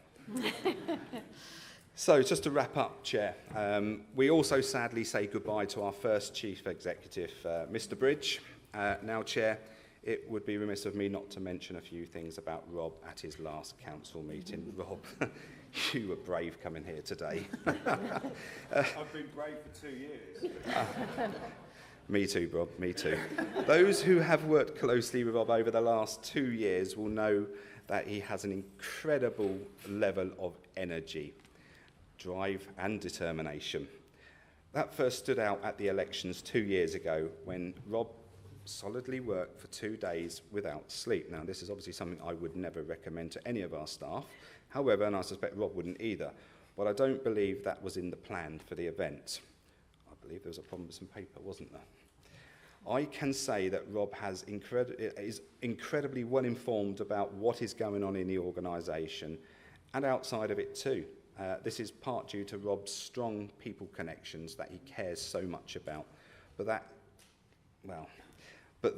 So, just to wrap up, Chair, we also sadly say goodbye to our first Chief Executive, Mr. Bridge. Now, Chair, it would be remiss of me not to mention a few things about Rob at his last council meeting. Rob, you were brave coming here today. I've been brave for 2 years. Me too, Rob, me too. Those who have worked closely with Rob over the last 2 years will know that he has an incredible level of energy, drive and determination. That first stood out at the elections 2 years ago when Rob solidly worked for 2 days without sleep. Now, this is obviously something I would never recommend to any of our staff. However, and I suspect Rob wouldn't either, but I don't believe that was in the plan for the event. I believe there was a problem with some paper, wasn't there? I can say that Rob is incredibly well informed about what is going on in the organisation and outside of it too. This is part due to Rob's strong people connections that he cares so much about. But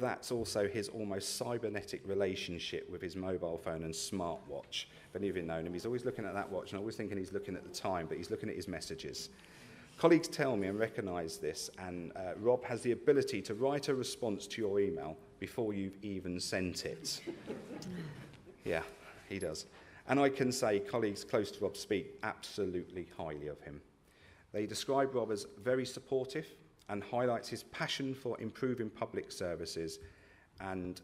that's also his almost cybernetic relationship with his mobile phone and smartwatch. If any of you know him, he's always looking at that watch and always thinking he's looking at the time, but he's looking at his messages. Colleagues tell me and recognise this, and Rob has the ability to write a response to your email before you've even sent it. Yeah, he does. And I can say colleagues close to Rob speak absolutely highly of him. They describe Rob as very supportive and highlights his passion for improving public services, and,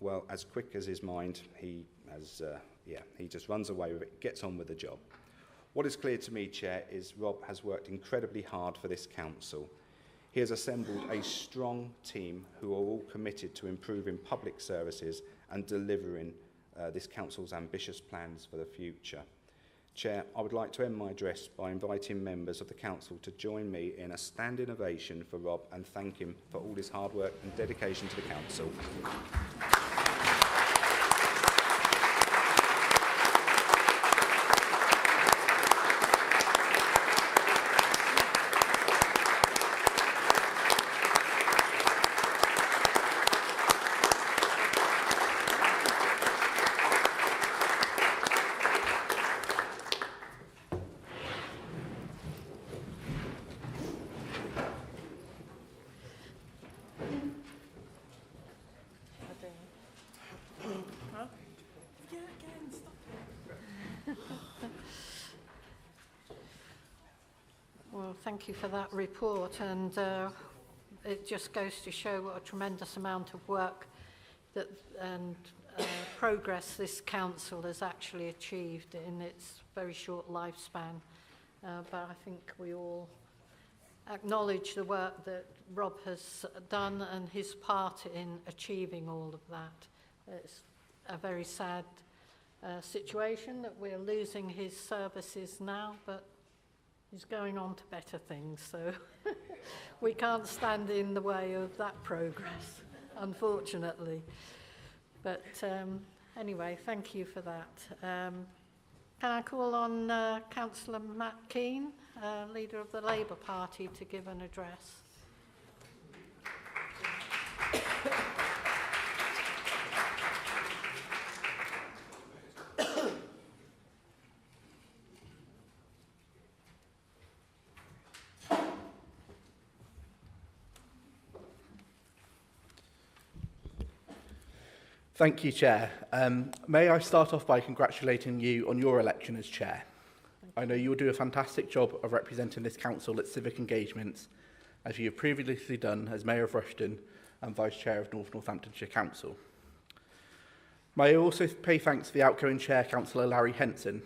well, as quick as his mind, he just runs away with it, gets on with the job. What is clear to me, Chair, is Rob has worked incredibly hard for this council. He has assembled a strong team who are all committed to improving public services and delivering this council's ambitious plans for the future. Chair, I would like to end my address by inviting members of the Council to join me in a standing ovation for Rob and thank him for all his hard work and dedication to the Council. Well, thank you for that report, and it just goes to show what a tremendous amount of work that and progress this council has actually achieved in its very short lifespan. But I think we all acknowledge the work that Rob has done and his part in achieving all of that. It's a very sad situation that we're losing his services now, but he's going on to better things, so we can't stand in the way of that progress, unfortunately. But anyway, thank you for that. Can I call on Councillor Matt Keane, leader of the Labour Party, to give an address? Thank you, Chair. May I start off by congratulating you on your election as Chair. I know you will do a fantastic job of representing this council at civic engagements, as you have previously done as Mayor of Rushden and Vice Chair of North Northamptonshire Council. May I also pay thanks to the outgoing Chair, Councillor Larry Henson.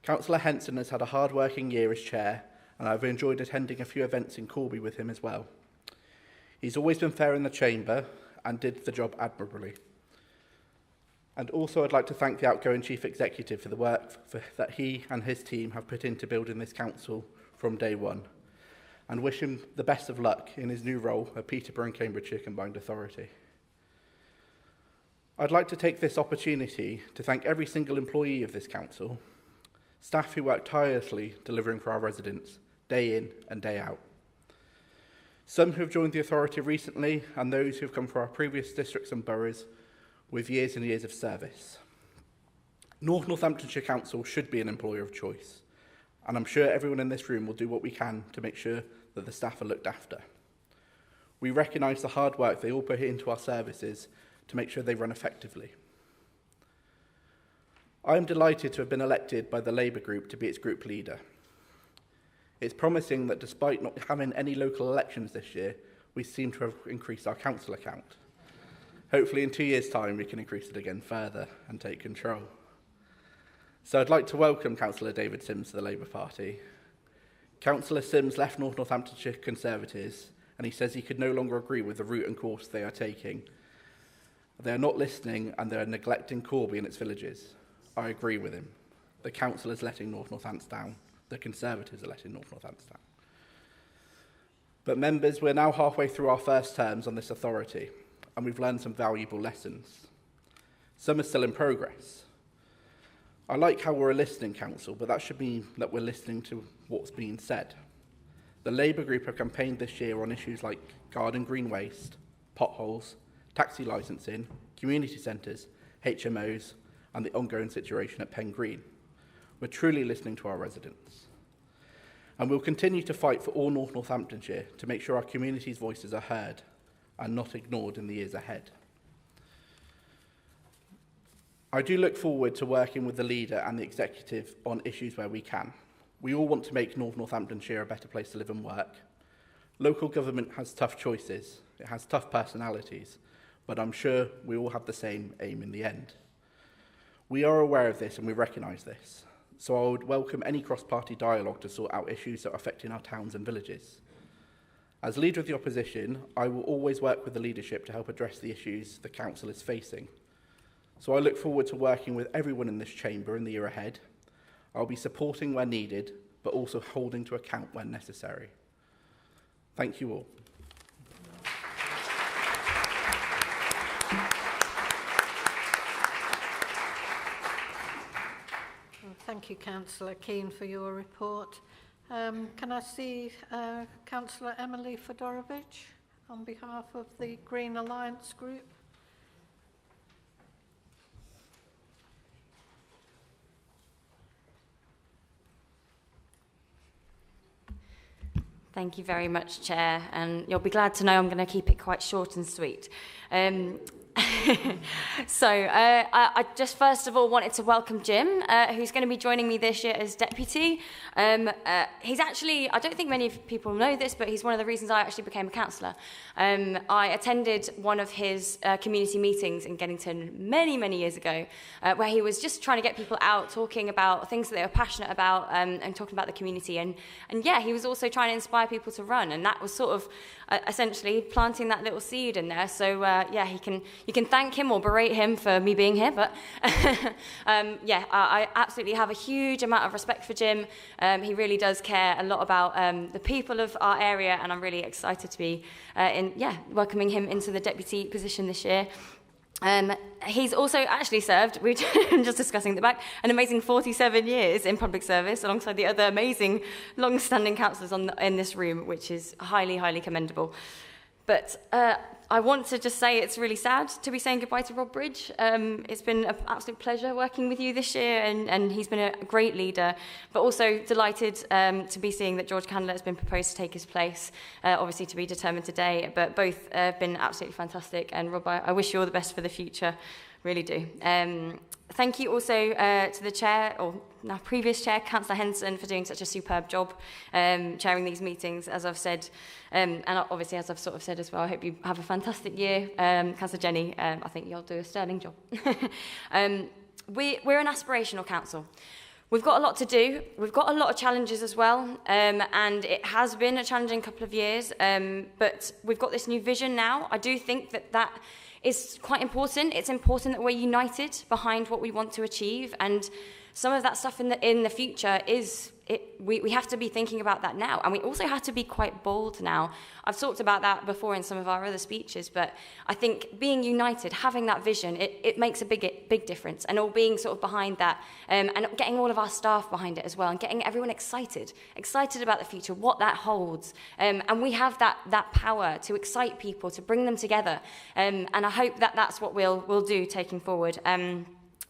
Councillor Henson has had a hard-working year as Chair, and I've enjoyed attending a few events in Corby with him as well. He's always been fair in the chamber and did the job admirably. And also I'd like to thank the outgoing Chief Executive for the work that he and his team have put into building this council from day one, and wish him the best of luck in his new role at Peterborough and Cambridgeshire Combined Authority. I'd like to take this opportunity to thank every single employee of this council, staff who work tirelessly delivering for our residents, day in and day out. Some who have joined the authority recently, and those who have come from our previous districts and boroughs with years and years of service. North Northamptonshire Council should be an employer of choice, and I'm sure everyone in this room will do what we can to make sure that the staff are looked after. We recognise the hard work they all put into our services to make sure they run effectively. I am delighted to have been elected by the Labour Group to be its group leader. It's promising that despite not having any local elections this year, we seem to have increased our council account. Hopefully in 2 years' time we can increase it again further and take control. So I'd like to welcome Councillor David Sims to the Labour Party. Councillor Sims left North Northamptonshire Conservatives, and he says he could no longer agree with the route and course they are taking. They are not listening and they are neglecting Corby and its villages. I agree with him. The council is letting North Northants down. The Conservatives are letting North Northants down. But members, we're now halfway through our first terms on this authority, and we've learned some valuable lessons. Some are still in progress. I like how we're a listening council, but that should mean that we're listening to what's being said. The Labour Group have campaigned this year on issues like garden green waste, potholes, taxi licensing, community centres, HMOs, and the ongoing situation at Pen Green. We're truly listening to our residents. And we'll continue to fight for all North Northamptonshire to make sure our community's voices are heard and not ignored in the years ahead. I do look forward to working with the leader and the executive on issues where we can. We all want to make North Northamptonshire a better place to live and work. Local government has tough choices, it has tough personalities, but I'm sure we all have the same aim in the end. We are aware of this and we recognise this, so I would welcome any cross-party dialogue to sort out issues that are affecting our towns and villages. As Leader of the Opposition, I will always work with the leadership to help address the issues the Council is facing. So I look forward to working with everyone in this chamber in the year ahead. I'll be supporting where needed, but also holding to account when necessary. Thank you all. Well, thank you, Councillor Keane, for your report. Can I see Councillor Emily Fedorovich on behalf of the Green Alliance Group? Thank you very much, Chair, and you'll be glad to know I'm going to keep it quite short and sweet. I just first of all wanted to welcome Jim, who's going to be joining me this year as deputy. He's actually, I don't think many people know this, but he's one of the reasons I actually became a councillor. I attended one of his community meetings in Geddington many years ago, where he was just trying to get people out, talking about things that they were passionate about, and talking about the community. And yeah, he was also trying to inspire people to run, and that was sort of essentially planting that little seed in there. So yeah, you can thank him or berate him for me being here, but yeah, I absolutely have a huge amount of respect for Jim. He really does care a lot about the people of our area, and I'm really excited to be welcoming him into the deputy position this year. He's also actually served, we're just discussing the back, an amazing 47 years in public service alongside the other amazing long-standing councillors in this room, which is highly commendable. But I want to just say it's really sad to be saying goodbye to Rob Bridge. It's been an absolute pleasure working with you this year, and he's been a great leader, but also delighted to be seeing that George Candler has been proposed to take his place, obviously to be determined today, but both have been absolutely fantastic, and Rob, I wish you all the best for the future, really do. Thank you also to the chair, or now previous chair, Councillor Henson, for doing such a superb job chairing these meetings, as I've said. And obviously, as I've sort of said as well, I hope you have a fantastic year. Councillor Jenny, I think you'll do a sterling job. We're an aspirational council. We've got a lot to do. We've got a lot of challenges as well, and it has been a challenging couple of years, but we've got this new vision now. I do think that is quite important. It's important that we're united behind what we want to achieve, and some of that stuff in the future is we have to be thinking about that now, and we also have to be quite bold now. I've talked about that before in some of our other speeches, but I think being united, having that vision, it makes a big difference, and all being sort of behind that, and getting all of our staff behind it as well, and getting everyone excited about the future, what that holds, and we have that power to excite people, to bring them together, and I hope that's what we'll do taking forward.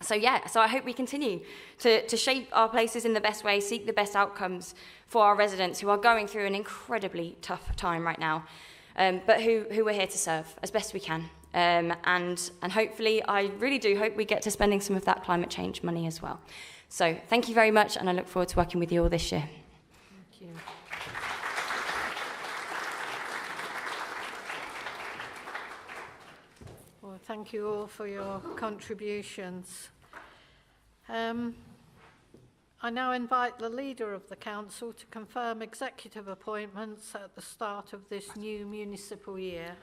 So I hope we continue to shape our places in the best way, seek the best outcomes for our residents who are going through an incredibly tough time right now, but who we're here to serve as best we can. And hopefully, I really do hope we get to spending some of that climate change money as well. So thank you very much, and I look forward to working with you all this year. Thank you. Well, thank you all for your contributions. I now invite the Leader of the Council to confirm executive appointments at the start of this new municipal year.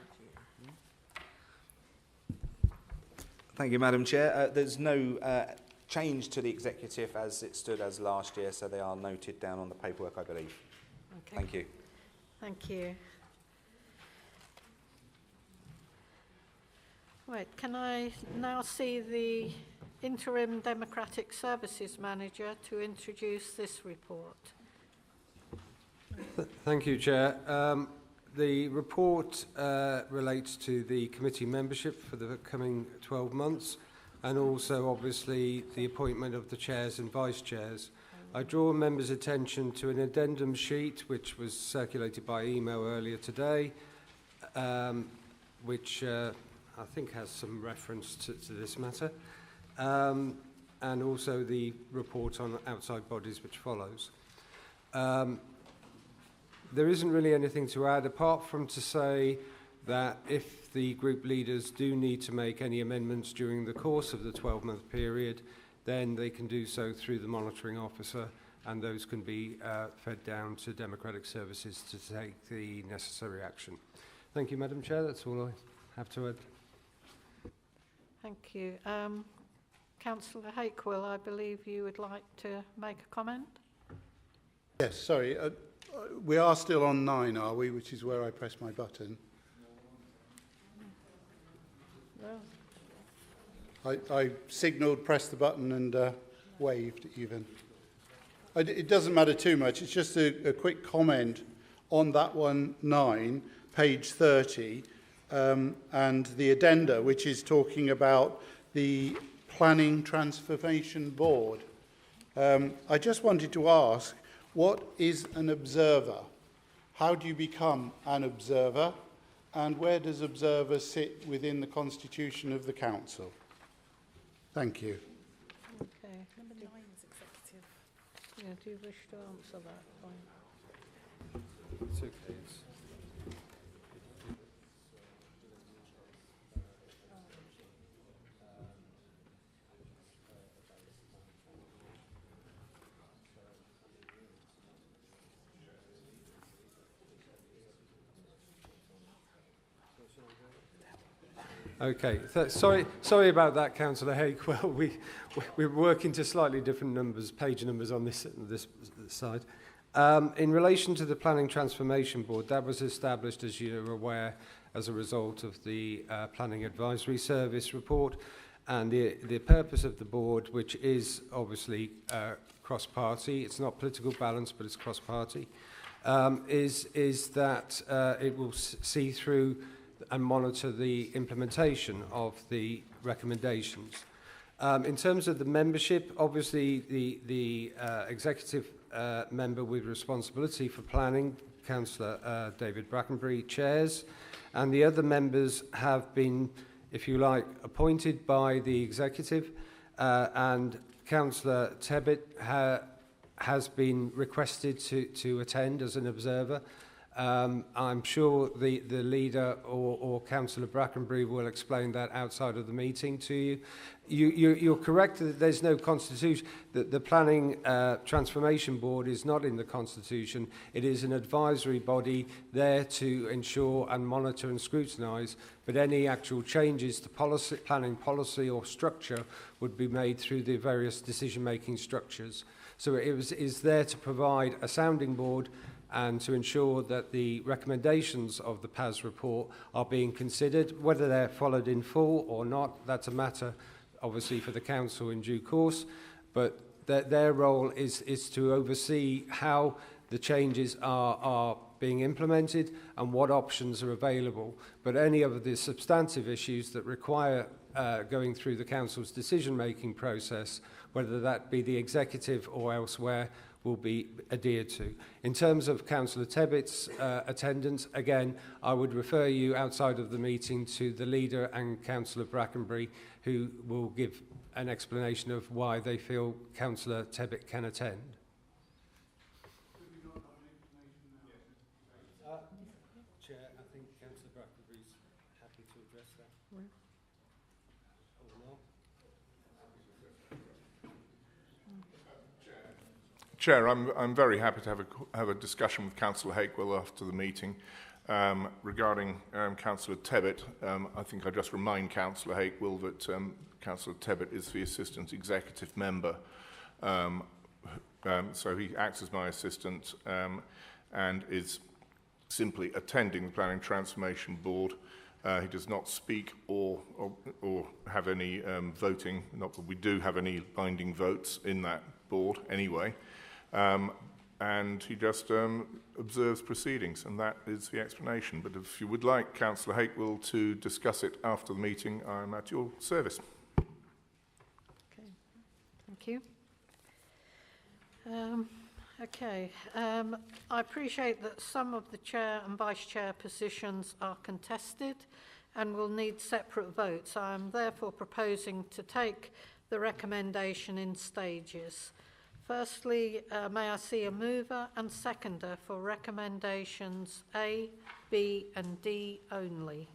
Thank you, Madam Chair. There's no change to the executive as it stood as last year, so they are noted down on the paperwork, I believe. Okay. Thank you. Thank you. Right, can I now see the Interim Democratic Services Manager to introduce this report? Thank you, Chair. The report relates to the committee membership for the coming 12 months, and also, obviously, the appointment of the chairs and vice chairs. I draw members' attention to an addendum sheet which was circulated by email earlier today, which I think has some reference to this matter, and also the report on outside bodies which follows. There isn't really anything to add apart from to say that if the group leaders do need to make any amendments during the course of the 12-month period, then they can do so through the monitoring officer, and those can be fed down to Democratic Services to take the necessary action. Thank you, Madam Chair. That's all I have to add. Thank you. Councillor Hakewill, I believe you would like to make a comment? Yes, sorry. We are still on 9, are we? Which is where I press my button. No. I signalled, pressed the button and waved even. It doesn't matter too much. It's just a quick comment on that one, 9, page 30, and the addenda, which is talking about the Planning Transformation Board. I just wanted to ask, what is an observer? How do you become an observer? And where does observer sit within the constitution of the council? Thank you. Okay. Number 9 is executive. Yeah, do you wish to answer that point? It's okay. Okay, sorry about that, Councillor Haig. Well, we're working to slightly different numbers, page numbers on this side. In relation to the Planning Transformation Board, that was established, as you're aware, as a result of the Planning Advisory Service report, and the purpose of the board, which is obviously cross-party, it's not political balance, but it's cross-party, is that it will see through and monitor the implementation of the recommendations. In terms of the membership, obviously the executive member with responsibility for planning, Councillor David Brackenbury, chairs, and the other members have been, if you like, appointed by the executive, and Councillor Tebbit has been requested to attend as an observer. I'm sure the leader or Councillor Brackenbury will explain that outside of the meeting to you. You're correct that there's no constitution, that the Planning Transformation Board is not in the constitution. It is an advisory body there to ensure and monitor and scrutinise, but any actual changes to policy, planning policy or structure would be made through the various decision-making structures. So it is there to provide a sounding board and to ensure that the recommendations of the PAS report are being considered. Whether they're followed in full or not, that's a matter, obviously, for the Council in due course, but their role is to oversee how the changes are being implemented and what options are available. But any of the substantive issues that require going through the Council's decision-making process, whether that be the executive or elsewhere, will be adhered to. In terms of Councillor Tebbit's attendance, again, I would refer you outside of the meeting to the leader and Councillor Brackenbury, who will give an explanation of why they feel Councillor Tebbit can attend. Chair, I think Councillor Brackenbury is happy to address that. Chair, I'm very happy to have a discussion with Councillor Hakewill after the meeting regarding Councillor Tebbit. I think I just remind Councillor Hakewill that Councillor Tebbit is the assistant executive member, so he acts as my assistant and is simply attending the Planning Transformation Board. He does not speak or have any voting. Not that we do have any binding votes in that board anyway. And he just observes proceedings, and that is the explanation. But if you would like Councillor Hakewill to discuss it after the meeting, I'm at your service. Okay, thank you. I appreciate that some of the chair and vice chair positions are contested and will need separate votes. I am therefore proposing to take the recommendation in stages. Firstly, may I see a mover and seconder for recommendations A, B and D only,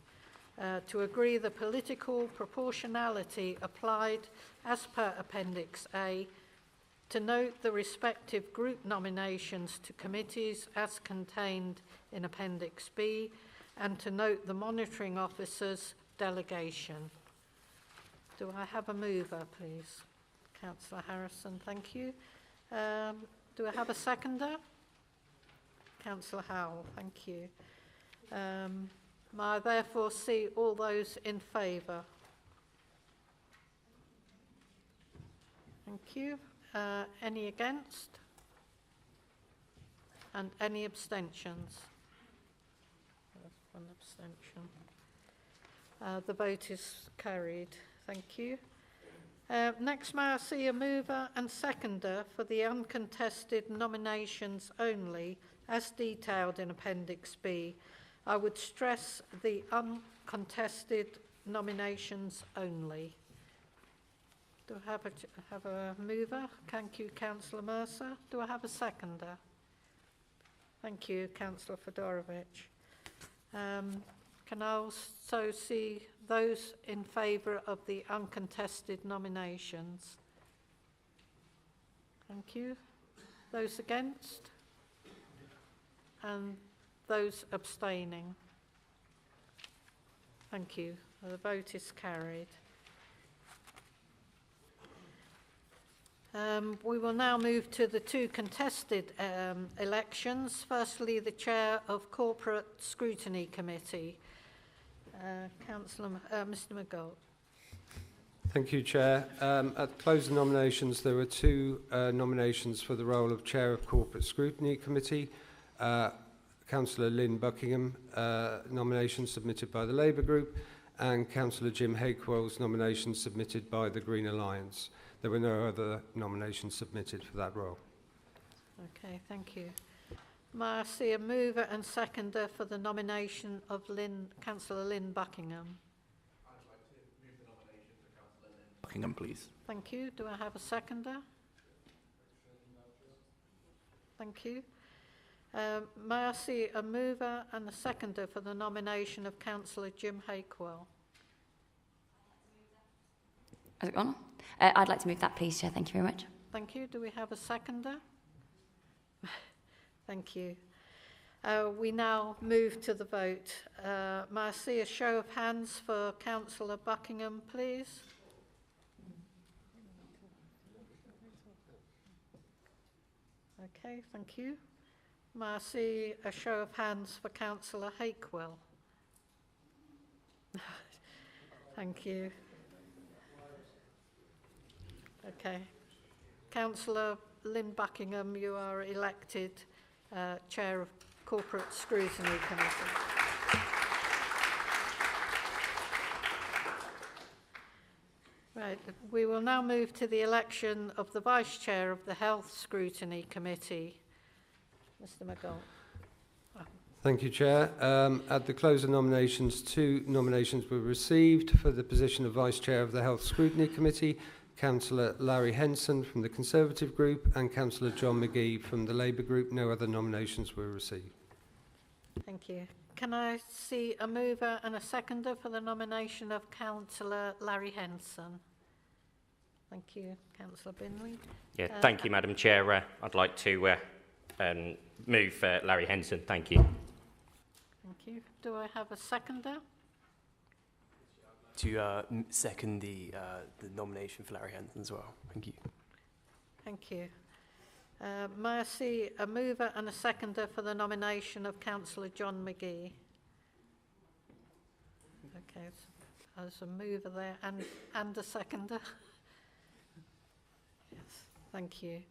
to agree the political proportionality applied as per Appendix A, to note the respective group nominations to committees as contained in Appendix B, and to note the monitoring officer's delegation. Do I have a mover, please? Councillor Harrison, thank you. Do I have a seconder? Councillor Howell, thank you. May I therefore see all those in favour? Thank you. Any against? And any abstentions? There's one abstention. The vote is carried. Thank you. Next, may I see a mover and seconder for the uncontested nominations only, as detailed in Appendix B. I would stress the uncontested nominations only. Do I have a mover? Thank you, Councillor Mercer. Do I have a seconder? Thank you, Councillor Fedorovich. Can I also see those in favour of the uncontested nominations? Thank you. Those against? And those abstaining? Thank you. The vote is carried. We will now move to the two contested elections. Firstly, the Chair of Corporate Scrutiny Committee. Mr McGold. Thank you, Chair. At the close of nominations, there were two nominations for the role of Chair of Corporate Scrutiny Committee. Councillor Lynn Buckingham nomination submitted by the Labour Group, and Councillor Jim Hakewell's nomination submitted by the Green Alliance. There were no other nominations submitted for that role. Okay, thank you. May I see a mover and seconder for the nomination of Councillor Lynn Buckingham? I'd like to move the nomination for Councillor Lynn Buckingham, please. Thank you. Do I have a seconder? Thank you. May I see a mover and a seconder for the nomination of Councillor Jim Hakewell? Has it gone? I'd like to move that, please, Chair. Thank you very much. Thank you. Do we have a seconder? Thank you. We now move to the vote. May I see a show of hands for Councillor Buckingham, please? Okay, thank you. May I see a show of hands for Councillor Hakewell? Thank you. Okay. Councillor Lynn Buckingham, you are elected Chair of Corporate Scrutiny Committee. Right, we will now move to the election of the Vice Chair of the Health Scrutiny Committee. Mr McGold. Thank you, Chair. At the close of nominations, two nominations were received for the position of Vice Chair of the Health Scrutiny Committee. Councillor Larry Henson from the Conservative Group and Councillor John McGee from the Labour Group. No other nominations were received. Thank you. Can I see a mover and a seconder for the nomination of Councillor Larry Henson? Thank you. Councillor Binley. Yeah, thank you, Madam Chair. I'd like to move Larry Henson. Thank you. Thank you. Do I have a seconder? To second the nomination for Larry Henson as well. Thank you. Thank you. May I see a mover and a seconder for the nomination of Councillor John McGee? Okay, there's a mover there and a seconder. Yes, thank you.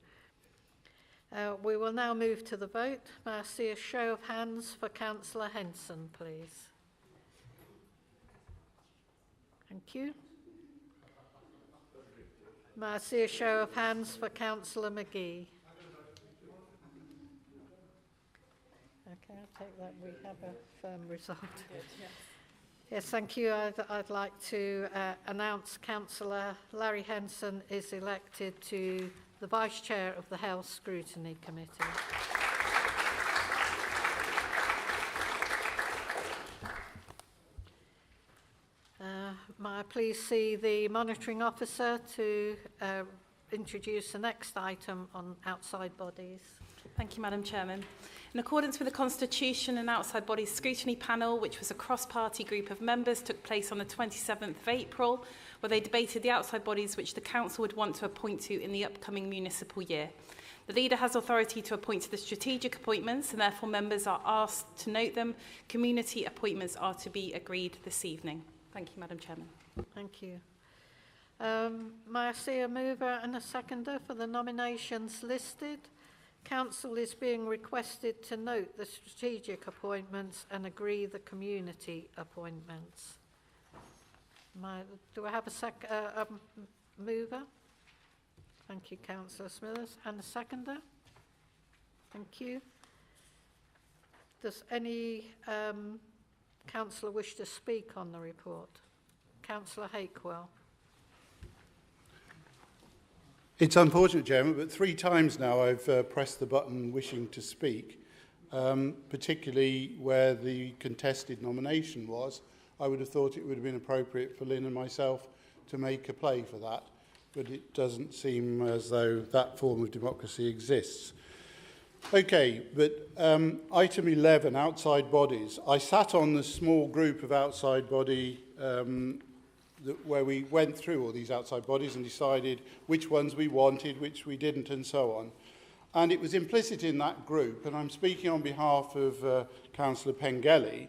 We will now move to the vote. May I see a show of hands for Councillor Henson, please? Thank you. May I see a show of hands for Councillor McGee? Okay, I'll take that. We have a firm result. Yes, thank you. I'd like to announce Councillor Larry Henson is elected to the Vice Chair of the Health Scrutiny Committee. May I please see the Monitoring Officer to introduce the next item on outside bodies? Thank you, Madam Chairman. In accordance with the Constitution, an outside body scrutiny panel, which was a cross-party group of members, took place on the 27th of April, where they debated the outside bodies which the Council would want to appoint to in the upcoming municipal year. The leader has authority to appoint to the strategic appointments, and therefore members are asked to note them. Community appointments are to be agreed this evening. Thank you, Madam Chairman. Thank you. May I see a mover and a seconder for the nominations listed? Council is being requested to note the strategic appointments and agree the community appointments. Do I have a mover? Thank you, Councillor Smithers. And a seconder? Thank you. Does any councillor wish to speak on the report? Councillor Hakewell. It's unfortunate, Chairman, but 3 times now I've pressed the button wishing to speak, particularly where the contested nomination was. I would have thought it would have been appropriate for Lynn and myself to make a play for that, but it doesn't seem as though that form of democracy exists. Okay, but item 11, outside bodies. I sat on the small group of outside body where we went through all these outside bodies and decided which ones we wanted, which we didn't, and so on. And it was implicit in that group, and I'm speaking on behalf of Councillor Pengelly,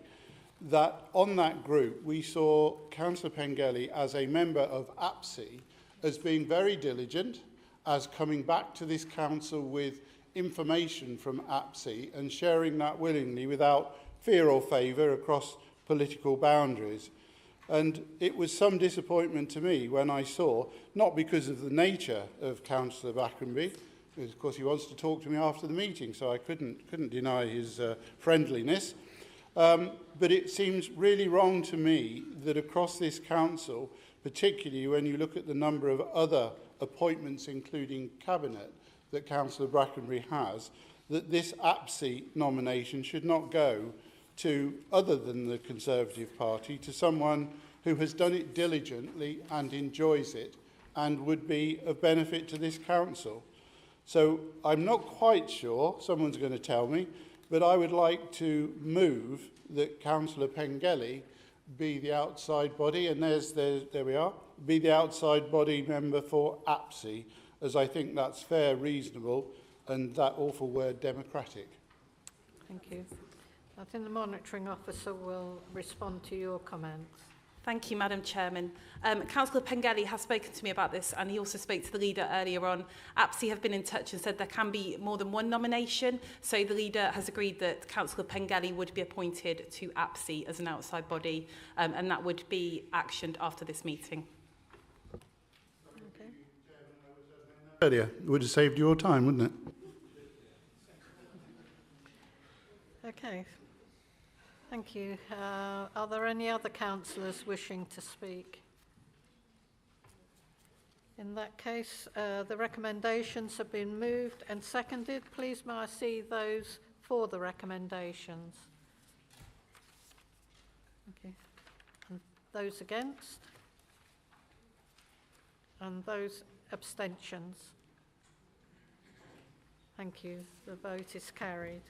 that on that group we saw Councillor Pengelly as a member of APSI as being very diligent, as coming back to this council with information from APSI and sharing that willingly without fear or favour across political boundaries. And it was some disappointment to me when I saw, not because of the nature of Councillor Brackenby, because of course he wants to talk to me after the meeting, so I couldn't deny his friendliness, but it seems really wrong to me that across this council, particularly when you look at the number of other appointments, including cabinet, that Councillor Brackenby has, that this APSI nomination should not go to, other than the Conservative Party, to someone who has done it diligently and enjoys it and would be of benefit to this council. So I'm not quite sure, someone's going to tell me, but I would like to move that Councillor Pengelly be the outside body, and there we are, be the outside body member for APSI, as I think that's fair, reasonable, and that awful word, democratic. Thank you. I think the monitoring officer will respond to your comments. Thank you, Madam Chairman. Councillor Pengelly has spoken to me about this, and he also spoke to the leader earlier on. APSI have been in touch and said there can be more than one nomination, so the leader has agreed that Councillor Pengelly would be appointed to APSI as an outside body, and that would be actioned after this meeting. Okay. Earlier, it would have saved your time, wouldn't it? Okay. Thank you. Are there any other councillors wishing to speak? In that case, the recommendations have been moved and seconded. Please may I see those for the recommendations? Okay. And those against? And those abstentions? Thank you. The vote is carried.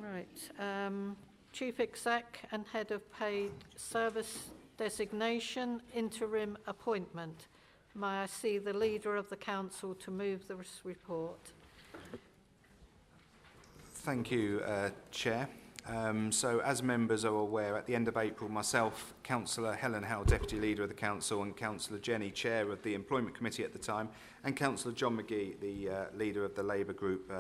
Right. Chief Exec and Head of Paid Service Designation, interim appointment. May I see the Leader of the Council to move this report? Thank you, Chair. So, as members are aware, at the end of April, myself, Councillor Helen Howell, Deputy Leader of the Council, and Councillor Jenny, Chair of the Employment Committee at the time, and Councillor John McGee, the Leader of the Labour Group,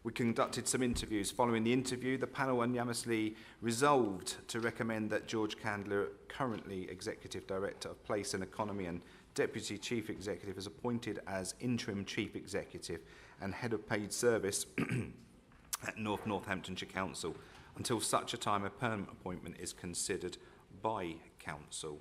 we conducted some interviews. Following the interview, the panel unanimously resolved to recommend that George Candler, currently Executive Director of Place and Economy and Deputy Chief Executive, is appointed as Interim Chief Executive and Head of Paid Service at Northamptonshire Council until such a time a permanent appointment is considered by Council.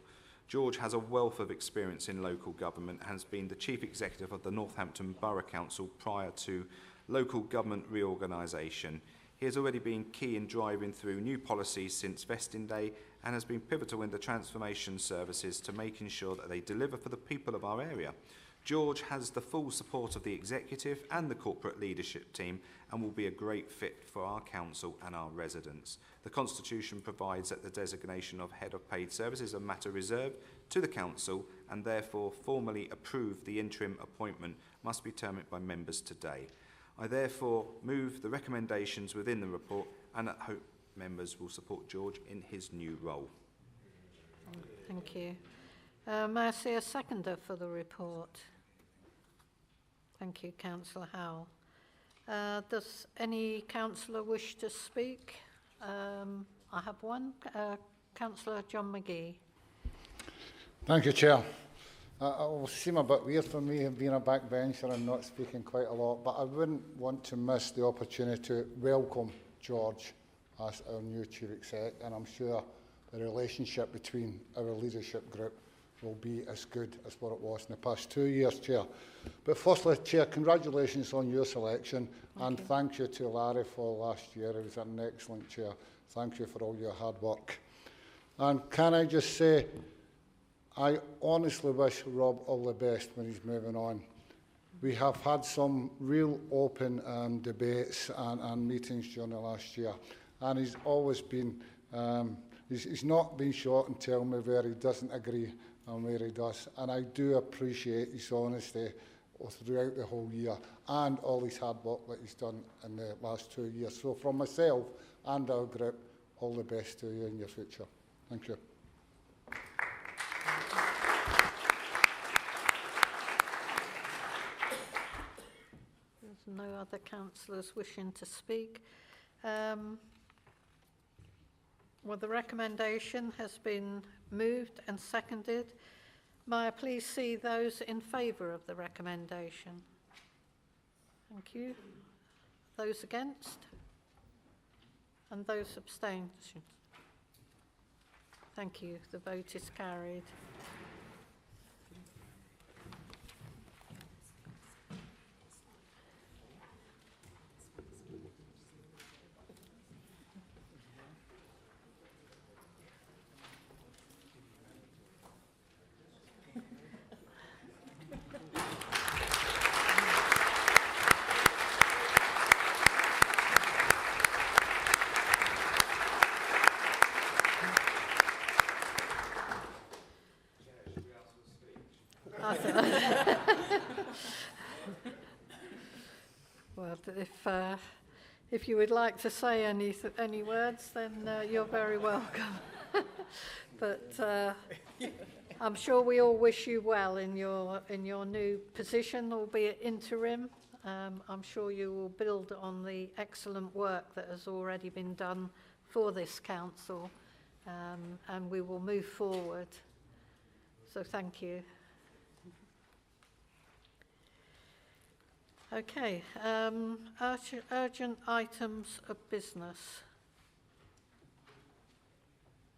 George has a wealth of experience in local government and has been the Chief Executive of the Northampton Borough Council prior to local government reorganisation. He has already been key in driving through new policies since vesting day and has been pivotal in the transformation services to making sure that they deliver for the people of our area. George has the full support of the executive and the corporate leadership team and will be a great fit for our council and our residents. The Constitution provides that the designation of Head of Paid Services is a matter reserved to the council, and therefore formally approve the interim appointment must be determined by members today. I therefore move the recommendations within the report and I hope members will support George in his new role. Thank you. May I see a seconder for the report? Thank you, Councillor Howell. Does any councillor wish to speak? I have one. Councillor John McGee. Thank you, Chair. It will seem a bit weird for me being a backbencher and not speaking quite a lot, but I wouldn't want to miss the opportunity to welcome George as our new Chief Exec, and I'm sure the relationship between our leadership group will be as good as what it was in the past 2 years, Chair. But firstly, Chair, congratulations on your selection, and thank you to Larry for last year. He was an excellent Chair. Thank you for all your hard work. And can I just say, I honestly wish Rob all the best when he's moving on. We have had some real open debates and meetings during the last year, and he's always been, he's not been short and tell me where he doesn't agree and where he does, and I do appreciate his honesty throughout the whole year and all his hard work that he's done in the last 2 years. So from myself and our group, all the best to you in your future. Thank you. There's no other councillors wishing to speak. Well, the recommendation has been moved and seconded. May I please see those in favour of the recommendation? Thank you. Those against? And those abstained? Thank you. The vote is carried. Well, if you would like to say any words, then you're very welcome. But I'm sure we all wish you well in your new position, albeit interim. I'm sure you will build on the excellent work that has already been done for this council, and we will move forward. So thank you. Okay, urgent items of business.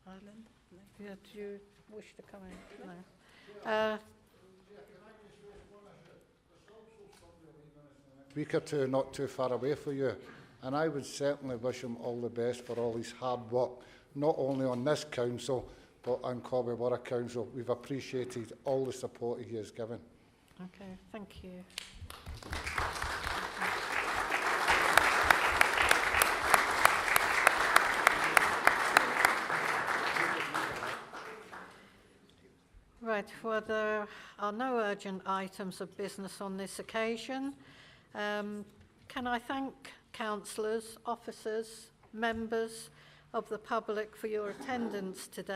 Ireland? No. Yeah, do you wish to come in? No. Week or two not too far away for you, and I would certainly wish him all the best for all his hard work, not only on this council but on Corby Borough Council. We've appreciated all the support he has given. Okay, thank you. Right, well, there are no urgent items of business on this occasion. Can I thank councillors, officers, members of the public for your attendance today?